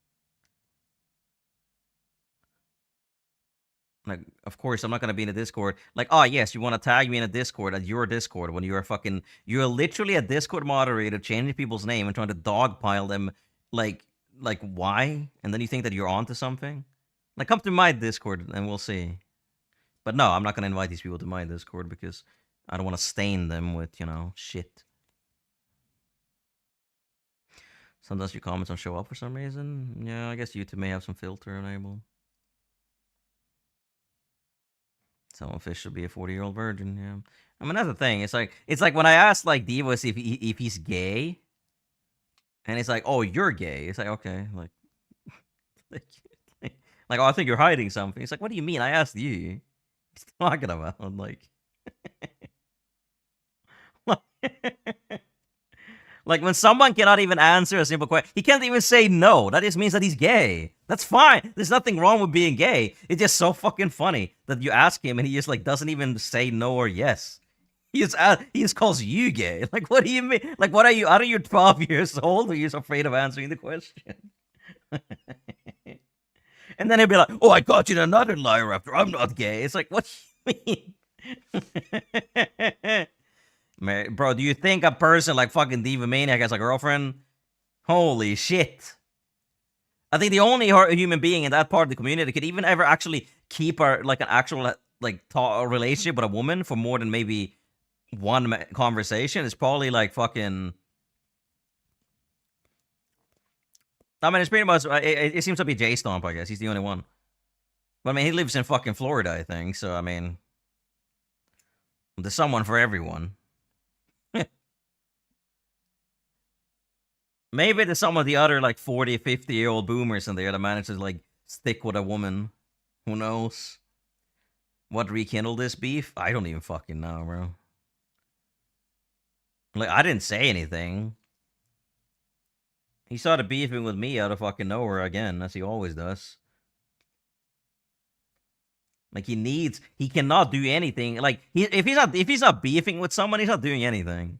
[SPEAKER 1] Like, of course, I'm not gonna be in a Discord. Like, oh yes, you want to tag me in a Discord at your Discord when you're you're literally a Discord moderator changing people's name and trying to dogpile them. Like why? And then you think that you're onto something? Like, come to my Discord and we'll see. But no, I'm not gonna invite these people to my Discord because I don't want to stain them with, you know, shit. Sometimes your comments don't show up for some reason. Yeah, I guess YouTube may have some filter enabled. Someone fish should be a 40-year-old virgin. Yeah, I mean that's the thing. It's like when I asked like Divas if he's gay, and it's like, oh, you're gay. It's like, okay, like oh, I think you're hiding something. It's like, what do you mean? I asked you. What are you talking about? Like, like when someone cannot even answer a simple question, he can't even say no. That just means that he's gay. That's fine. There's nothing wrong with being gay. It's just so fucking funny that you ask him and he just like doesn't even say no or yes. He just calls you gay. Like, what do you mean? Like, what are you? Are you 12 years old? Or you're just afraid of answering the question? And then he'll be like, "Oh, I caught you in another liar after. I'm not gay." It's like, what do you mean? Man, bro, do you think a person like fucking Diva Maniac has a girlfriend? Holy shit. I think the only human being in that part of the community that could even ever actually keep an actual relationship with a woman for more than maybe one conversation is probably like fucking... I mean, it's pretty much... It seems to be J-Stomp, I guess. He's the only one. But I mean, he lives in fucking Florida, I think. So, I mean... There's someone for everyone. Maybe there's some of the other, like, 40, 50-year-old boomers in there that manage to, like, stick with a woman. Who knows? What rekindled this beef? I don't even fucking know, bro. Like, I didn't say anything. He started beefing with me out of fucking nowhere again, as he always does. Like, he cannot do anything. Like, if he's not beefing with someone, he's not doing anything.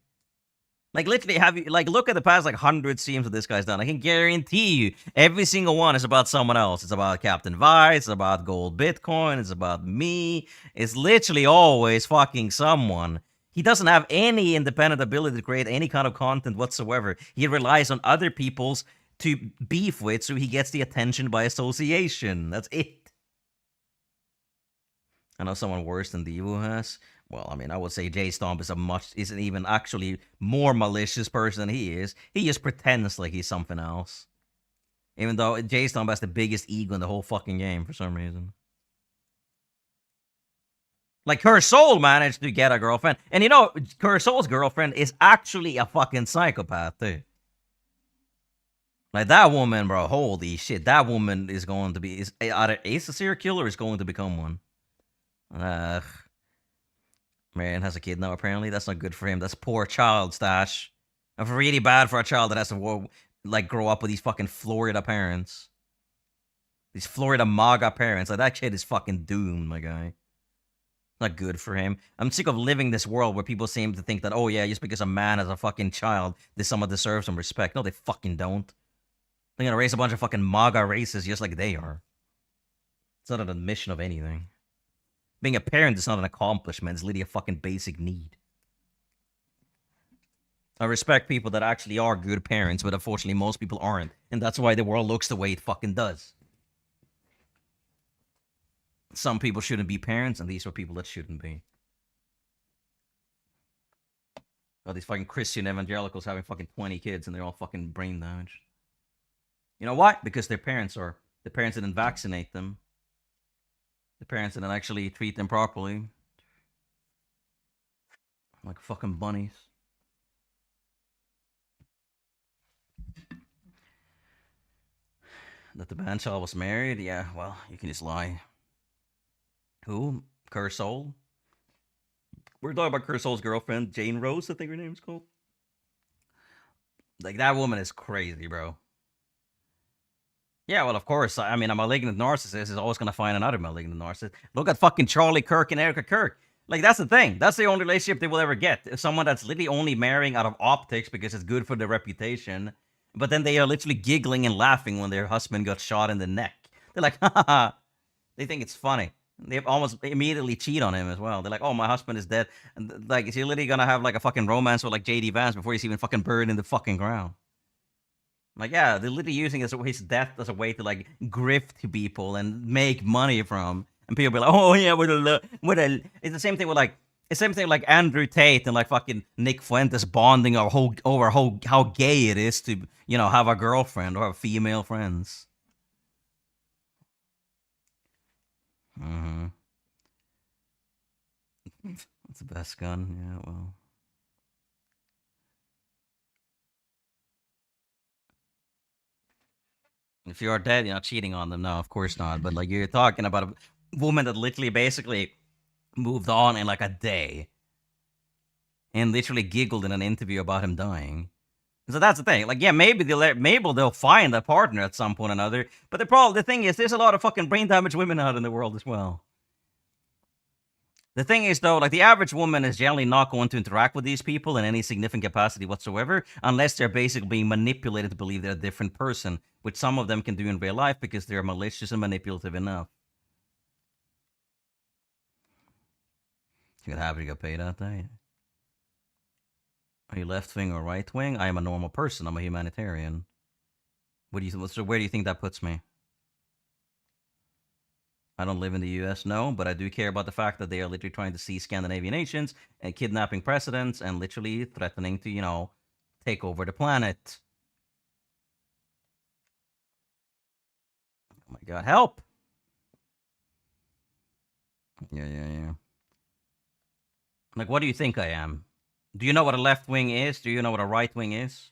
[SPEAKER 1] Like, literally, look at the past, 100 streams that this guy's done. I can guarantee you, every single one is about someone else. It's about Captain Vice, it's about Gold Bitcoin, it's about me. It's literally always fucking someone. He doesn't have any independent ability to create any kind of content whatsoever. He relies on other people's to beef with, so he gets the attention by association. That's it. I know someone worse than Devo has. Well, I mean, I would say J-Stomp isn't even actually more malicious person than he is. He just pretends like he's something else. Even though J-Stomp has the biggest ego in the whole fucking game for some reason. Like, Her Soul managed to get a girlfriend. And you know, Her Soul's girlfriend is actually a fucking psychopath, too. Like, that woman, bro, holy shit. That woman is going to be... either a serial killer or is going to become one. Ugh. Man has a kid now, apparently. That's not good for him. That's poor child stash. That's really bad for a child that has to, like, grow up with these fucking Florida parents. These Florida MAGA parents, like that kid is fucking doomed, my guy. Not good for him. I'm sick of living this world where people seem to think that, oh yeah, just because a man has a fucking child, this someone deserves some respect. No, they fucking don't. They're gonna raise a bunch of fucking MAGA racists just like they are. It's not an admission of anything. Being a parent is not an accomplishment. It's literally a fucking basic need. I respect people that actually are good parents, but unfortunately most people aren't. And that's why the world looks the way it fucking does. Some people shouldn't be parents, and these are people that shouldn't be. Got these fucking Christian evangelicals having fucking 20 kids, and they're all fucking brain damaged. You know why? Because their parents are. The parents didn't vaccinate them. The parents didn't actually treat them properly. Like fucking bunnies. That the band child was married? Yeah, well, you can just lie. Who? Kersol? We're talking about Kersol's girlfriend, Jane Rose, I think her name's called. Like, that woman is crazy, bro. Yeah, well, of course. I mean, a malignant narcissist is always going to find another malignant narcissist. Look at fucking Charlie Kirk and Erica Kirk. Like, that's the thing. That's the only relationship they will ever get. Someone that's literally only marrying out of optics because it's good for their reputation. But then they are literally giggling and laughing when their husband got shot in the neck. They're like, ha ha ha. They think it's funny. They almost immediately cheat on him as well. They're like, oh, my husband is dead. And like, is he literally going to have like a fucking romance with like J.D. Vance before he's even fucking buried in the fucking ground? Like, yeah, they're literally using his death as a way to like grift people and make money from. And people be like, oh yeah, it's the same thing with like, it's the same thing like Andrew Tate and like fucking Nick Fuentes bonding over how gay it is to, you know, have a girlfriend or have female friends. Mm-hmm. That's the best gun. Yeah, well. If you are dead, you're not cheating on them. No, of course not. But like, you're talking about a woman that literally basically moved on in like a day and literally giggled in an interview about him dying. So that's the thing. Like, yeah, maybe they'll find a partner at some point or another. But the thing is, there's a lot of fucking brain damaged women out in the world as well. The thing is, though, like, the average woman is generally not going to interact with these people in any significant capacity whatsoever, unless they're basically being manipulated to believe they're a different person, which some of them can do in real life because they're malicious and manipulative enough. You got happy to get paid out there. Are you left wing or right wing? I am a normal person. I'm a humanitarian. So where do you think that puts me? I don't live in the US, no, but I do care about the fact that they are literally trying to seize Scandinavian nations and kidnapping presidents and literally threatening to, you know, take over the planet. Oh my god, help! Yeah. Like, what do you think I am? Do you know what a left wing is? Do you know what a right wing is?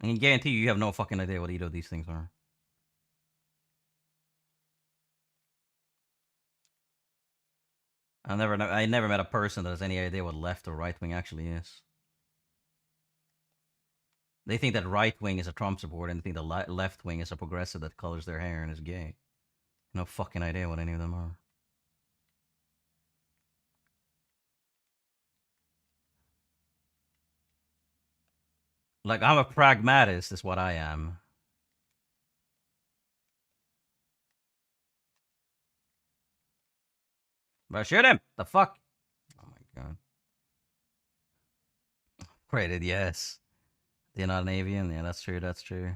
[SPEAKER 1] I can guarantee you have no fucking idea what either of these things are. I never met a person that has any idea what left or right wing actually is. They think that right wing is a Trump supporter, and they think the left wing is a progressive that colors their hair and is gay. No fucking idea what any of them are. Like, I'm a pragmatist, is what I am. But shoot him! The fuck? Oh my god. Rated, yes. They're not an avian? Yeah, that's true.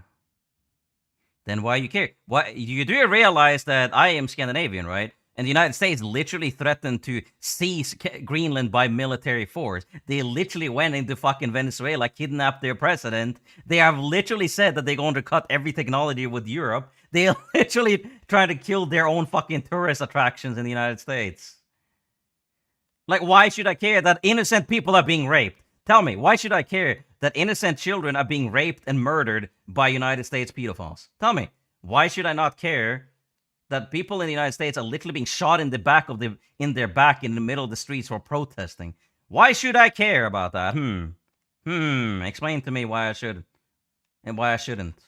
[SPEAKER 1] Then why you care? Why you do realize that I am Scandinavian, right? And the United States literally threatened to seize Greenland by military force. They literally went into fucking Venezuela, kidnapped their president. They have literally said that they're going to cut every technology with Europe. They are literally trying to kill their own fucking tourist attractions in the United States. Like, why should I care that innocent people are being raped? Tell me, why should I care that innocent children are being raped and murdered by United States pedophiles? Tell me, why should I not care that people in the United States are literally being shot in the back of in their back in the middle of the streets for protesting? Why should I care about that? Explain to me why I should and why I shouldn't.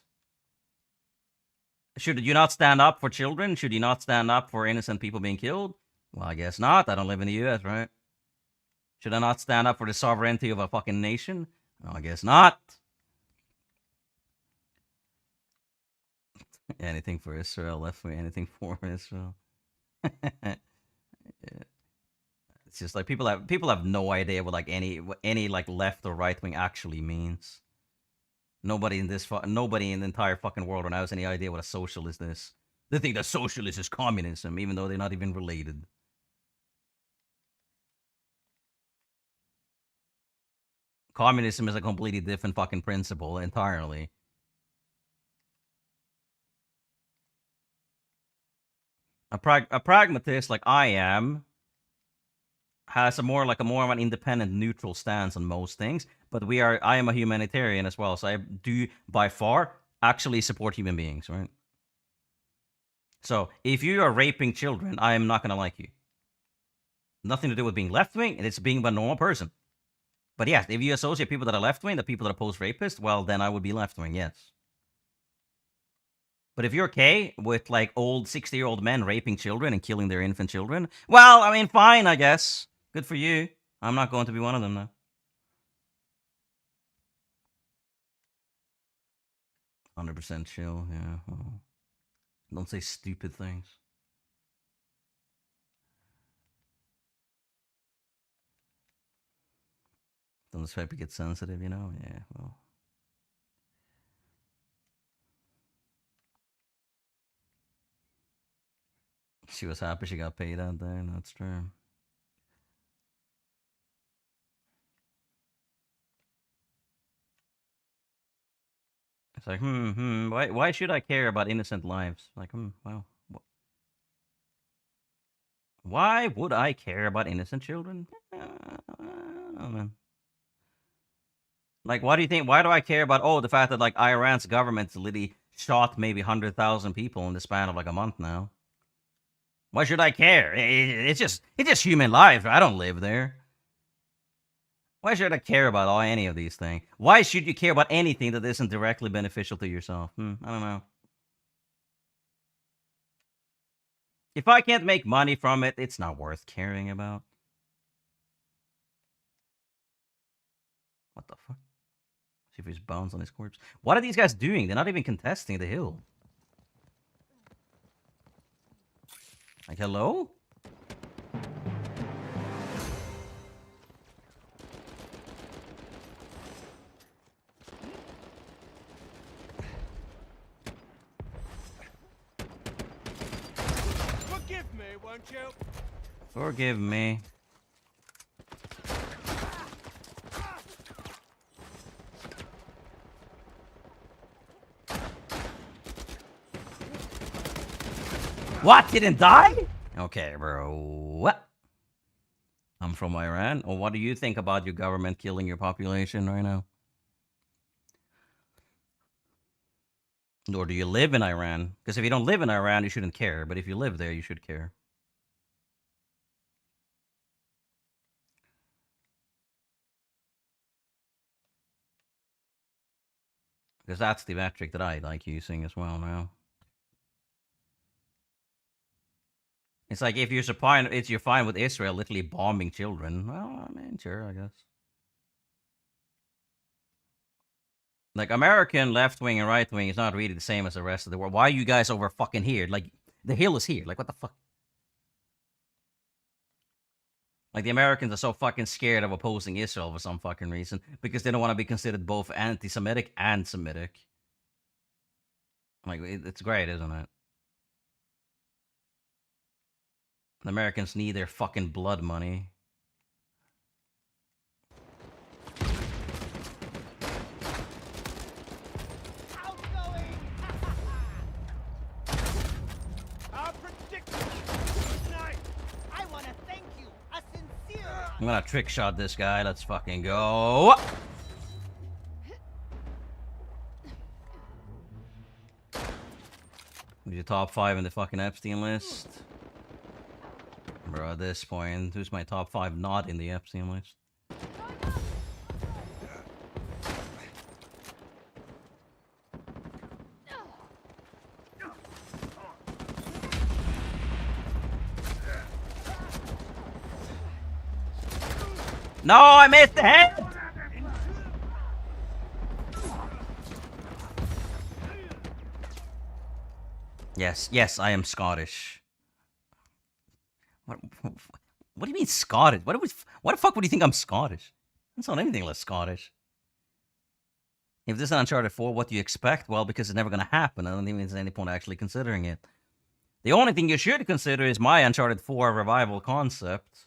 [SPEAKER 1] Should you not stand up for children? Should you not stand up for innocent people being killed? Well, I guess not. I don't live in the US, right? Should I not stand up for the sovereignty of a fucking nation? No, I guess not. Anything for Israel, left wing, anything for Israel. Yeah. It's just like people have no idea what like any like left or right wing actually means. Nobody in the entire fucking world right now has any idea what a socialist is. They think that socialist is communism, even though they're not even related. Communism is a completely different fucking principle entirely. A pragmatist like I am has a more of an independent, neutral stance on most things. But I am a humanitarian as well, so I do by far actually support human beings, right? So if you are raping children, I am not gonna like you. Nothing to do with being left wing, and it's being a normal person. But yes, if you associate people that are left wing, the people that oppose rapists, well, then I would be left wing, yes. But if you're okay with like old 60-year-old men raping children and killing their infant children, well, I mean, fine, I guess. Good for you. I'm not going to be one of them now. 100% chill, yeah. Well, don't say stupid things. Don't expect to get sensitive, you know? Yeah, well. She was happy she got paid out there. That's true. It's like, why should I care about innocent lives? Like, wow. Why would I care about innocent children? I don't know, man. Like, why do I care about, the fact that, like, Iran's government's literally shot maybe 100,000 people in the span of, like, a month now? Why should I care? It's just human lives. I don't live there. Why should I care about any of these things? Why should you care about anything that isn't directly beneficial to yourself? I don't know. If I can't make money from it, it's not worth caring about. What the fuck? See if there's bones on his corpse. What are these guys doing? They're not even contesting the hill. Like, hello?
[SPEAKER 11] Forgive me, won't you?
[SPEAKER 1] Forgive me. What? Didn't die? Okay, bro. What? I'm from Iran. Or what do you think about your government killing your population right now? Or do you live in Iran? Because if you don't live in Iran, you shouldn't care. But if you live there, you should care. Because that's the metric that I like using as well now. It's like if you're fine with Israel literally bombing children. Well, I mean, sure, I guess. Like, American left wing and right wing is not really the same as the rest of the world. Why are you guys over fucking here? Like, the hill is here. Like, what the fuck? Like, the Americans are so fucking scared of opposing Israel for some fucking reason because they don't want to be considered both anti-Semitic and Semitic. Like, it's great, isn't it? The Americans need their fucking blood money. I'm gonna trick shot this guy. Let's fucking go. Who's your top 5 in the fucking Epstein list? Bro, at this point, who's my top 5 not in the Epstein list? No, I missed the head! Yes, yes, I am Scottish. What do you mean Scottish? What the fuck would you think I'm Scottish? That's not anything less Scottish. If this is Uncharted 4, what do you expect? Well, because it's never going to happen. I don't think there's any point actually considering it. The only thing you should consider is my Uncharted 4 revival concept.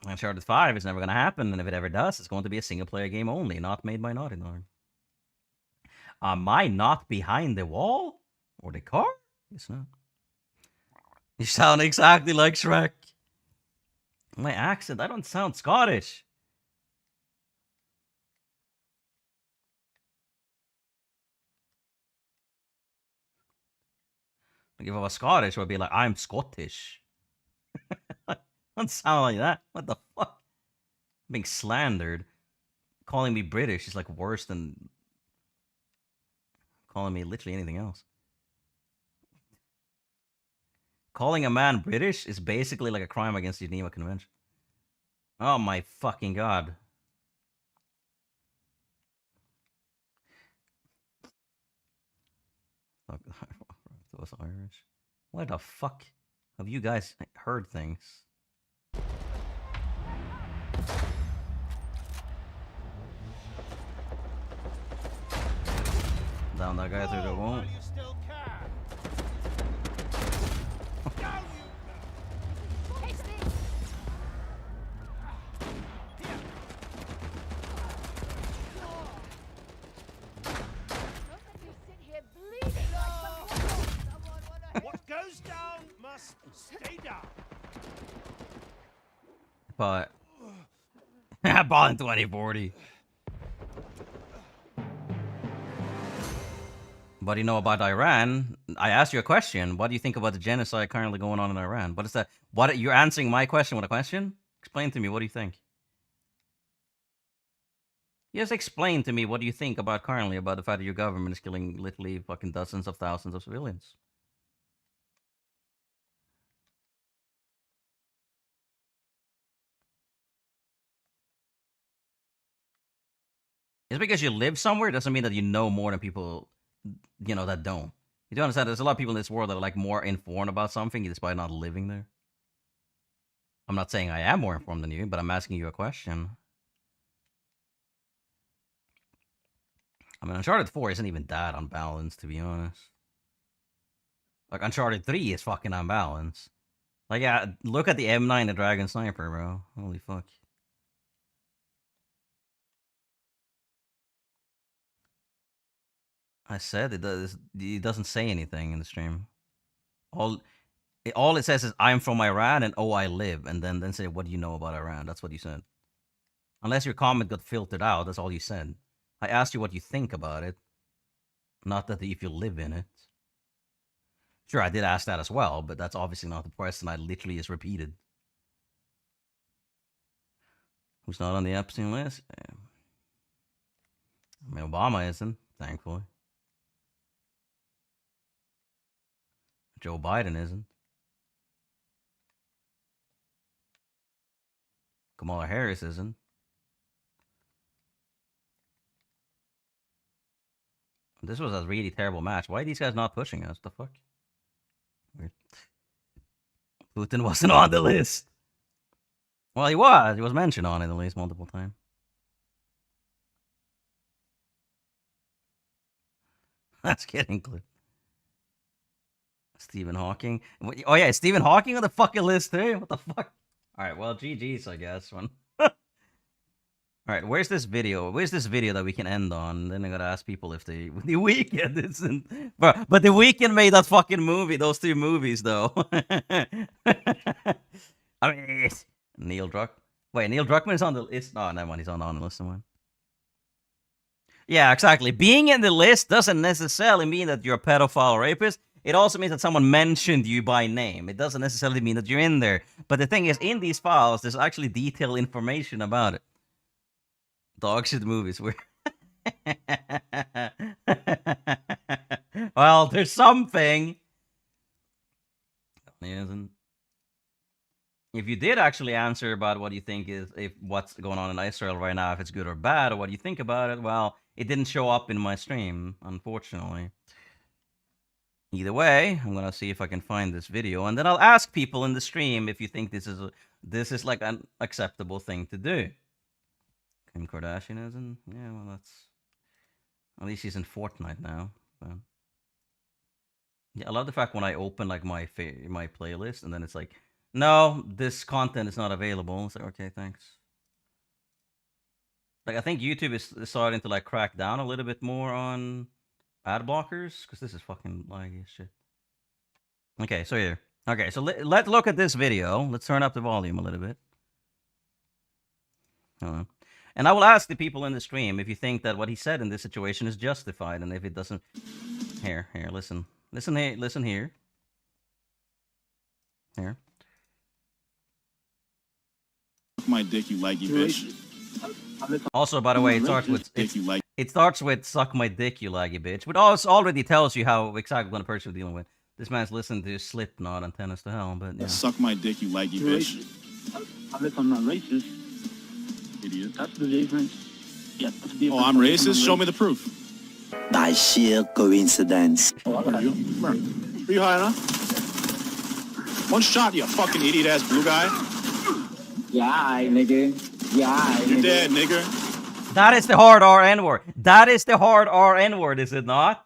[SPEAKER 1] Uncharted 5 is never going to happen, and if it ever does, it's going to be a single-player game only, not made by Naughty Dog. Am I not behind the wall? Or the car? It's not. You sound exactly like Shrek. My accent, I don't sound Scottish. Like if I was Scottish, I would be like, I'm Scottish. I don't sound like that. What the fuck? I'm being slandered. Calling me British is like worse than calling me literally anything else. Calling a man British is basically like a crime against the Geneva Convention. Oh my fucking god. Fuck, those Irish. Why the fuck have you guys heard things? Down that guy through the wall.
[SPEAKER 11] What goes down must stay down.
[SPEAKER 1] But ball in 2040. But you know about Iran? I asked you a question. What do you think about the genocide currently going on in Iran? What is that? What you're answering my question with a question? Explain to me. What do you think? Just explain to me what do you think about currently about the fact that your government is killing literally fucking dozens of thousands of civilians. Just because you live somewhere doesn't mean that you know more than people, you know, that don't. You do understand? There's a lot of people in this world that are like more informed about something despite not living there. I'm not saying I am more informed than you, but I'm asking you a question. I mean, Uncharted 4 isn't even that unbalanced, to be honest. Like, Uncharted 3 is fucking unbalanced. Like, yeah, look at the M9 and Dragon Sniper, bro. Holy fuck. I said it doesn't say anything in the stream. All it says is I'm from Iran and oh I live, and then say what do you know about Iran? That's what you said. Unless your comment got filtered out, that's all you said. I asked you what you think about it, not that if you live in it. Sure, I did ask that as well, but that's obviously not the question I literally just repeated. Who's not on the Epstein list? I mean, Obama isn't, thankfully. Joe Biden isn't. Kamala Harris isn't. This was a really terrible match. Why are these guys not pushing us? The fuck? Weird. Putin wasn't on the list. Well, he was. He was mentioned on it at least multiple times. That's getting clear. Stephen Hawking. Oh yeah, is Stephen Hawking on the fucking list too? What the fuck? Alright, well, GG's, I guess. Alright, where's this video? Where's this video that we can end on? Then I gotta ask people if the Weeknd isn't. But the Weeknd made that fucking movie, those two movies, though. I mean, Neil Druckmann. Wait, Neil Druckmann is on the list? Oh, never mind, he's on the list somewhere. Yeah, exactly. Being in the list doesn't necessarily mean that you're a pedophile or rapist. It also means that someone mentioned you by name. It doesn't necessarily mean that you're in there. But the thing is, in these files, there's actually detailed information about it. Dog shit movies. Well, there's something. Isn't. If you did actually answer about what you think is if what's going on in Israel right now, if it's good or bad, or what you think about it, well, it didn't show up in my stream, unfortunately. Either way, I'm gonna see if I can find this video, and then I'll ask people in the stream if you think this is like an acceptable thing to do. Kim Kardashian isn't? Yeah, well, that's at least she's in Fortnite now. But... yeah, I love the fact when I open like my playlist, and then it's like, no, this content is not available. It's like, okay, thanks. Like, I think YouTube is starting to like crack down a little bit more on ad blockers, because this is fucking laggy as shit. Okay, so here. Okay, so let's look at this video. Let's turn up the volume a little bit. Hold on. And I will ask the people in the stream if you think that what he said in this situation is justified, and if it doesn't. Here, listen. Listen here. Here.
[SPEAKER 13] My dick, you leggy bitch.
[SPEAKER 1] Also, by the way, it starts with "suck my dick, you laggy bitch," which already tells you how exactly what a person we're dealing with. This man's listening to Slipknot on Tennis to Hell, but yeah.
[SPEAKER 13] Suck my dick, you leggy bitch.
[SPEAKER 14] Unless I'm not racist.
[SPEAKER 13] Idiot.
[SPEAKER 14] That's the difference. Yeah, that's the difference.
[SPEAKER 13] Oh, I'm racist? Show me the proof.
[SPEAKER 14] By sheer coincidence.
[SPEAKER 13] Are you high enough? One shot, you fucking idiot ass blue guy.
[SPEAKER 14] Yeah, nigga. Yeah,
[SPEAKER 13] you're dead, nigga.
[SPEAKER 1] That is the hard R N word. That is the hard R N word, is it not?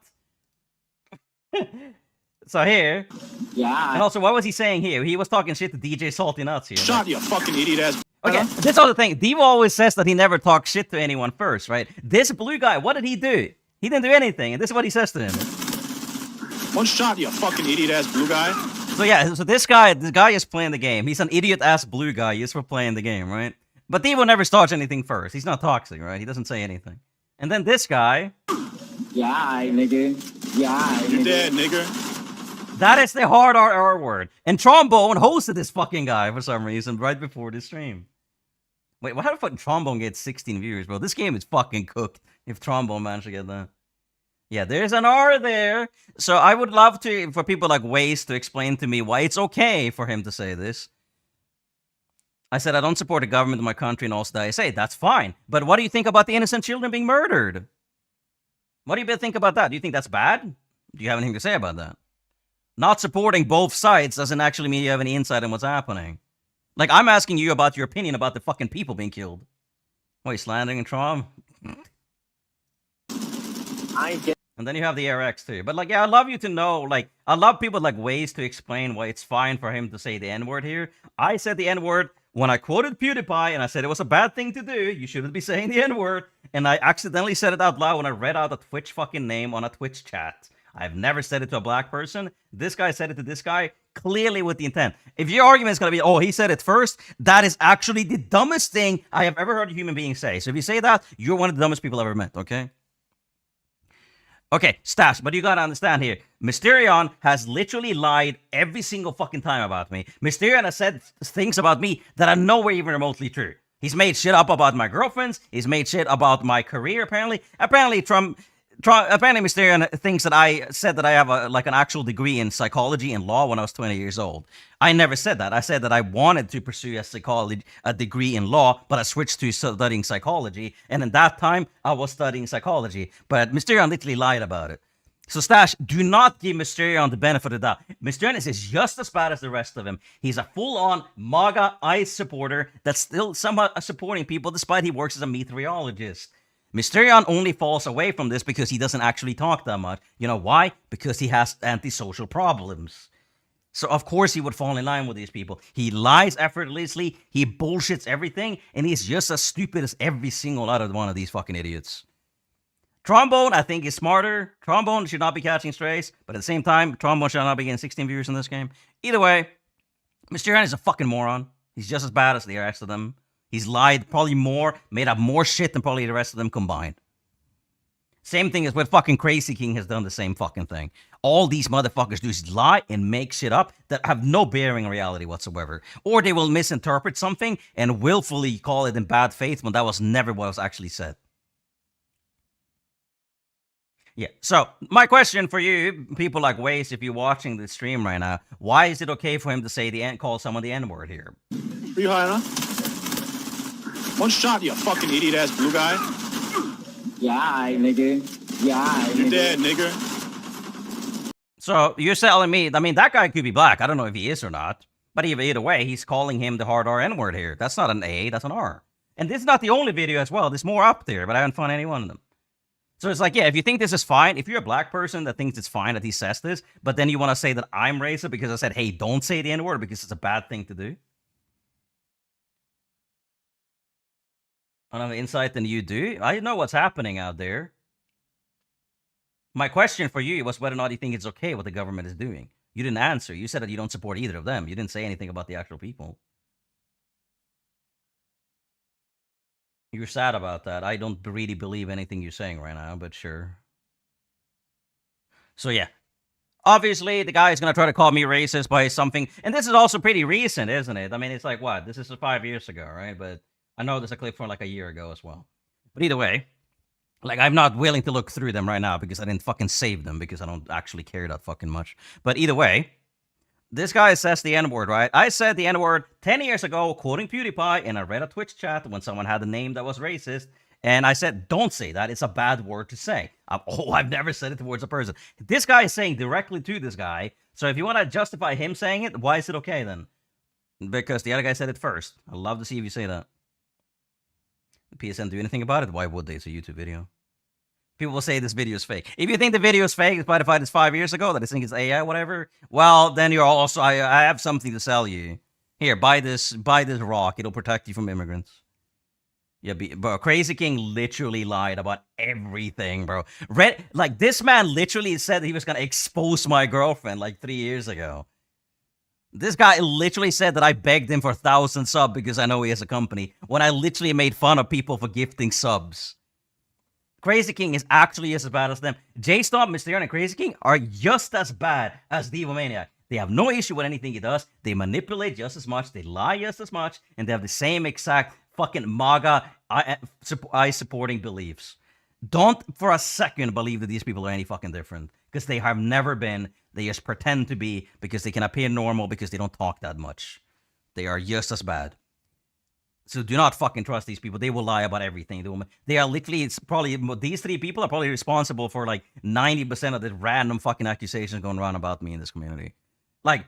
[SPEAKER 1] So here.
[SPEAKER 14] Yeah.
[SPEAKER 1] And also, what was he saying here? He was talking shit to DJ Salty Nuts here.
[SPEAKER 13] Shot, you fucking idiot ass.
[SPEAKER 1] Okay, this other thing. Devo always says that he never talks shit to anyone first, right? This blue guy, what did he do? He didn't do anything, and this is what he says to him.
[SPEAKER 13] One shot, you fucking idiot ass blue guy.
[SPEAKER 1] So yeah, so this guy is playing the game. He's an idiot ass blue guy just for playing the game, right? But Devo never starts anything first. He's not toxic, right? He doesn't say anything. And then this guy.
[SPEAKER 14] Yeah, nigga. Yeah,
[SPEAKER 13] you're dead, nigga.
[SPEAKER 1] That is the hard R word. And Trombone hosted this fucking guy for some reason right before this stream. Wait, how the fuck Trombone gets 16 viewers, bro? This game is fucking cooked if Trombone managed to get that. Yeah, there's an R there. So I would love for people like Waze to explain to me why it's okay for him to say this. I said, I don't support the government of my country and also the ISA. That's fine. But what do you think about the innocent children being murdered? What do you think about that? Do you think that's bad? Do you have anything to say about that? Not supporting both sides doesn't actually mean you have any insight on what's happening. Like, I'm asking you about your opinion about the fucking people being killed. Wait, slandering and Trom? And then you have the RX too. But like, yeah, I'd love you to know, like, I love people like Ways to explain why it's fine for him to say the N-word here. I said the N-word when I quoted PewDiePie, and I said it was a bad thing to do. You shouldn't be saying the N-word. And I accidentally said it out loud when I read out a Twitch fucking name on a Twitch chat. I've never said it to a black person. This guy said it to this guy, clearly with the intent. If your argument is going to be, oh, he said it first, that is actually the dumbest thing I have ever heard a human being say. So if you say that, you're one of the dumbest people I've ever met, okay? Okay, Stash, but you gotta understand here, Mysterion has literally lied every single fucking time about me. Mysterion has said things about me that are nowhere even remotely true. He's made shit up about my girlfriends. He's made shit about my career, apparently. Apparently, Mysterion thinks that I said that I have an actual degree in psychology and law when I was 20 years old. I never said that. I said that I wanted to pursue a degree in law, but I switched to studying psychology. And in that time, I was studying psychology. But Mysterion literally lied about it. So Stash, do not give Mysterion the benefit of the doubt. Mysterion is just as bad as the rest of him. He's a full-on MAGA ICE supporter that's still somewhat supporting people despite he works as a meteorologist. Mysterion only falls away from this because he doesn't actually talk that much. You know why? Because he has antisocial problems. So of course he would fall in line with these people. He lies effortlessly, he bullshits everything, and he's just as stupid as every single other one of these fucking idiots. Trombone, I think, is smarter. Trombone should not be catching strays, but at the same time, Trombone should not be getting 16 viewers in this game. Either way, Mysterion is a fucking moron. He's just as bad as the rest of them. He's lied probably more, made up more shit than probably the rest of them combined. Same thing as what fucking Crazy King has done the same fucking thing. All these motherfuckers do is lie and make shit up that have no bearing in reality whatsoever. Or they will misinterpret something and willfully call it in bad faith when that was never what was actually said. Yeah. So my question for you, people like Waze, if you're watching the stream right now, why is it okay for him to say call someone the N-word here?
[SPEAKER 13] Are you high enough? One shot, you fucking idiot ass blue guy.
[SPEAKER 14] Yeah, nigga. Yeah,
[SPEAKER 13] You're dead, nigga.
[SPEAKER 1] So you're telling me, I mean, that guy could be black. I don't know if he is or not. But either way, he's calling him the hard R N-word here. That's not an A, that's an R. And this is not the only video as well. There's more up there, but I haven't found any one of them. So it's like, yeah, if you think this is fine, if you're a black person that thinks it's fine that he says this, but then you want to say that I'm racist because I said, hey, don't say the N-word because it's a bad thing to do. I don't have insight than you do. I know what's happening out there. My question for you was whether or not you think it's okay what the government is doing. You didn't answer. You said that you don't support either of them. You didn't say anything about the actual people. You're sad about that. I don't really believe anything you're saying right now, but sure. So yeah. Obviously, the guy is going to try to call me racist by something. And this is also pretty recent, isn't it? I mean, it's like, what? This is 5 years ago, right? But I know there's a clip from like a year ago as well. But either way, like, I'm not willing to look through them right now because I didn't fucking save them because I don't actually care that fucking much. But either way, this guy says the N-word, right? I said the N-word 10 years ago, quoting PewDiePie, in a Reddit Twitch chat when someone had a name that was racist. And I said, don't say that. It's a bad word to say. I've never said it towards a person. This guy is saying directly to this guy. So if you want to justify him saying it, why is it okay then? Because the other guy said it first. I'd love to see if you say that. The PSN do anything about it? Why would they? It's a YouTube video. People will say this video is fake. If you think the video is fake, despite the fact it's 5 years ago, that I think it's AI, whatever, well, then you're also, I have something to sell you. Here, buy this rock. It'll protect you from immigrants. Yeah, bro, Crazy King literally lied about everything, bro. Like, this man literally said he was going to expose my girlfriend like 3 years ago. This guy literally said that I begged him for 1,000 subs because I know he has a company, when I literally made fun of people for gifting subs. Crazy King is actually as bad as them. J-Stomp, Mysterio, and Crazy King are just as bad as Divomaniac. They have no issue with anything he does. They manipulate just as much. They lie just as much. And they have the same exact fucking MAGA I-supporting beliefs. Don't for a second believe that these people are any fucking different. Because they have never been. They just pretend to be because they can appear normal because they don't talk that much. They are just as bad. So do not fucking trust these people. They will lie about everything. They are literally, it's probably, these three people are probably responsible for like 90% of the random fucking accusations going around about me in this community. Like,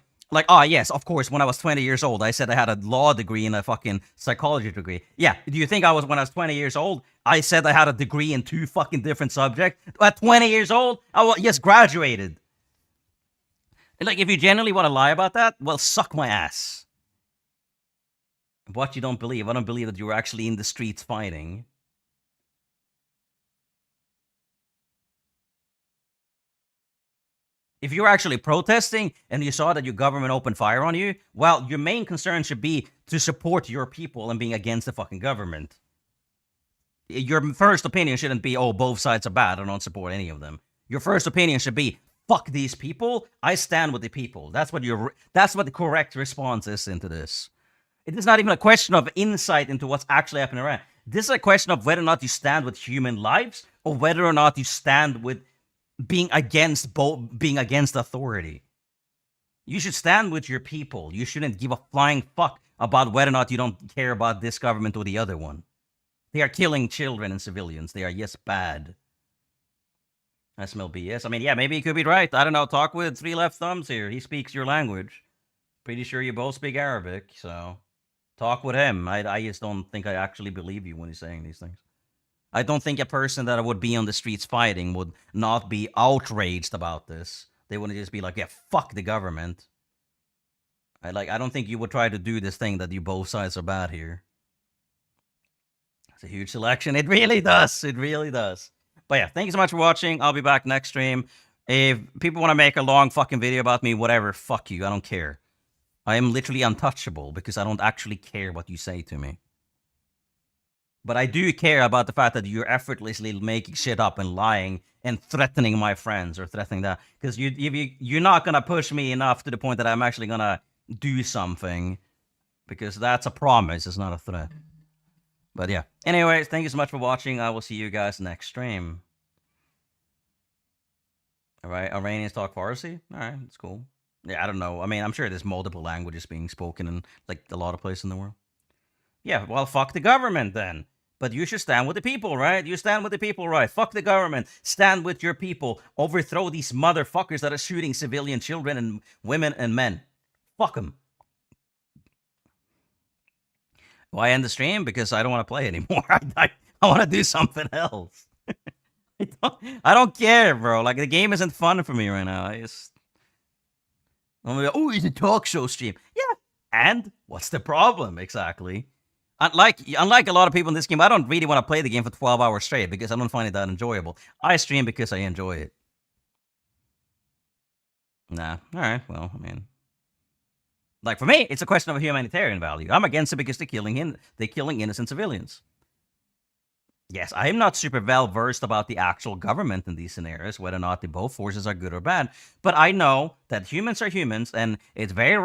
[SPEAKER 1] oh yes, of course, when I was 20 years old, I said I had a law degree and a fucking psychology degree. Yeah, do you think when I was 20 years old, I said I had a degree in 2 fucking different subjects? At 20 years old, I just graduated. Like, if you genuinely want to lie about that, well, suck my ass. What you don't believe? I don't believe that you were actually in the streets fighting. If you're actually protesting and you saw that your government opened fire on you, well, your main concern should be to support your people and being against the fucking government. Your first opinion shouldn't be, oh, both sides are bad, I don't support any of them. Your first opinion should be, fuck these people, I stand with the people. That's what the correct response is into this. It is not even a question of insight into what's actually happening around. This is a question of whether or not you stand with human lives or whether or not you stand with being against authority. You should stand with your people. You shouldn't give a flying fuck about whether or not you don't care about this government or the other one. They are killing children and civilians. They are, yes, bad. I smell BS. I mean, yeah, maybe he could be right. I don't know. Talk with 3 left thumbs here. He speaks your language. Pretty sure you both speak Arabic, so talk with him. I just don't think I actually believe you when he's saying these things. I don't think a person that would be on the streets fighting would not be outraged about this. They wouldn't just be like, yeah, fuck the government. I don't think you would try to do this thing that you both sides are bad here. It's a huge selection. It really does. It really does. But yeah, thank you so much for watching. I'll be back next stream. If people want to make a long fucking video about me, whatever, fuck you. I don't care. I am literally untouchable because I don't actually care what you say to me. But I do care about the fact that you're effortlessly making shit up and lying and threatening my friends or threatening that. Because you're not going to push me enough to the point that I'm actually going to do something. Because that's a promise. It's not a threat. But yeah. Anyways, thank you so much for watching. I will see you guys next stream. All right, Iranians talk Farsi. All right, that's cool. Yeah, I don't know. I mean, I'm sure there's multiple languages being spoken in like a lot of places in the world. Yeah, well, fuck the government then. But you should stand with the people, right? You stand with the people, right? Fuck the government. Stand with your people. Overthrow these motherfuckers that are shooting civilian children and women and men. Fuck them. Why end the stream? Because I don't want to play anymore. I want to do something else. I don't care, bro. Like, the game isn't fun for me right now. I'm like, oh, it's a talk show stream. Yeah. And what's the problem? Exactly. Unlike a lot of people in this game, I don't really want to play the game for 12 hours straight because I don't find it that enjoyable. I stream because I enjoy it. Nah. All right. Well, I mean, like, for me, it's a question of a humanitarian value. I'm against it because they're killing innocent civilians. Yes, I am not super well versed about the actual government in these scenarios, whether or not the both forces are good or bad. But I know that humans are humans, and it's very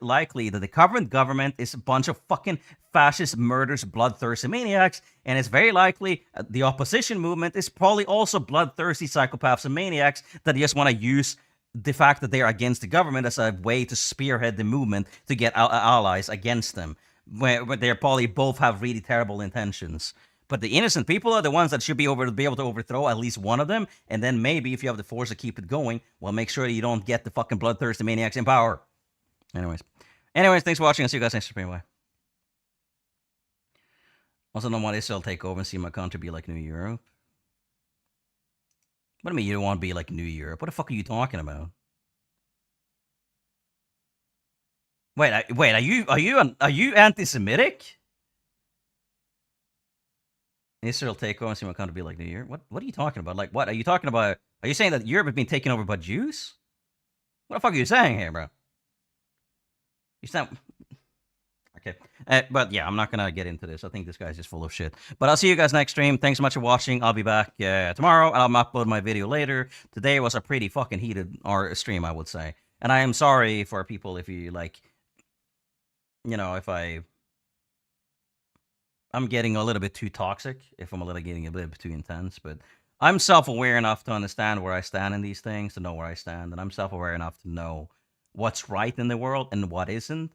[SPEAKER 1] likely that the current government is a bunch of fucking fascist, murderers, bloodthirsty maniacs, and it's very likely the opposition movement is probably also bloodthirsty psychopaths and maniacs that just want to use the fact that they're against the government as a way to spearhead the movement to get allies against them, where they probably both have really terrible intentions. But the innocent people are the ones that should be able to overthrow at least one of them, and then maybe if you have the force to keep it going, well, make sure that you don't get the fucking bloodthirsty maniacs in power. Anyways, thanks for watching. I'll see you guys next stream. Bye. Also, don't want Israel take over and see my country be like New Europe. What do you mean you don't want to be like New Europe? What the fuck are you talking about? Wait, are you anti-Semitic? Israel take over and see my country be like New Europe? What are you talking about? Like, what are you talking about? Are you saying that Europe has been taken over by Jews? What the fuck are you saying here, bro? You sound... Okay. But yeah, I'm not going to get into this. I think this guy's just full of shit. But I'll see you guys next stream. Thanks so much for watching. I'll be back tomorrow, and I'll upload my video later. Today was a pretty fucking heated stream, I would say. And I am sorry for people if you, like... You know, if I'm getting a little bit too toxic, if I'm getting a little bit too intense, but I'm self-aware enough to understand where I stand in these things, to know where I stand, and I'm self-aware enough to know what's right in the world and what isn't.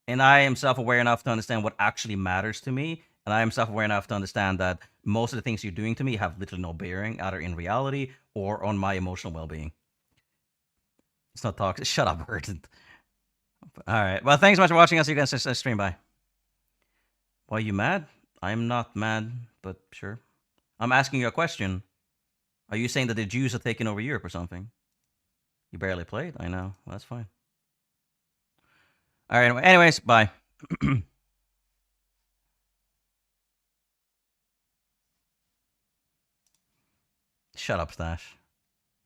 [SPEAKER 1] And I am self-aware enough to understand what actually matters to me, and I am self-aware enough to understand that most of the things you're doing to me have literally no bearing, either in reality or on my emotional well-being. It's not toxic. Shut up, Burton. All right. Well, thanks so much for watching. I'll see you guys next stream. Bye. Why are you mad? I'm not mad, but sure. I'm asking you a question. Are you saying that the Jews are taking over Europe or something? You barely played? I know. Well, that's fine. All right. Anyways, bye. Shut up, Stash.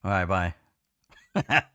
[SPEAKER 1] All right, bye.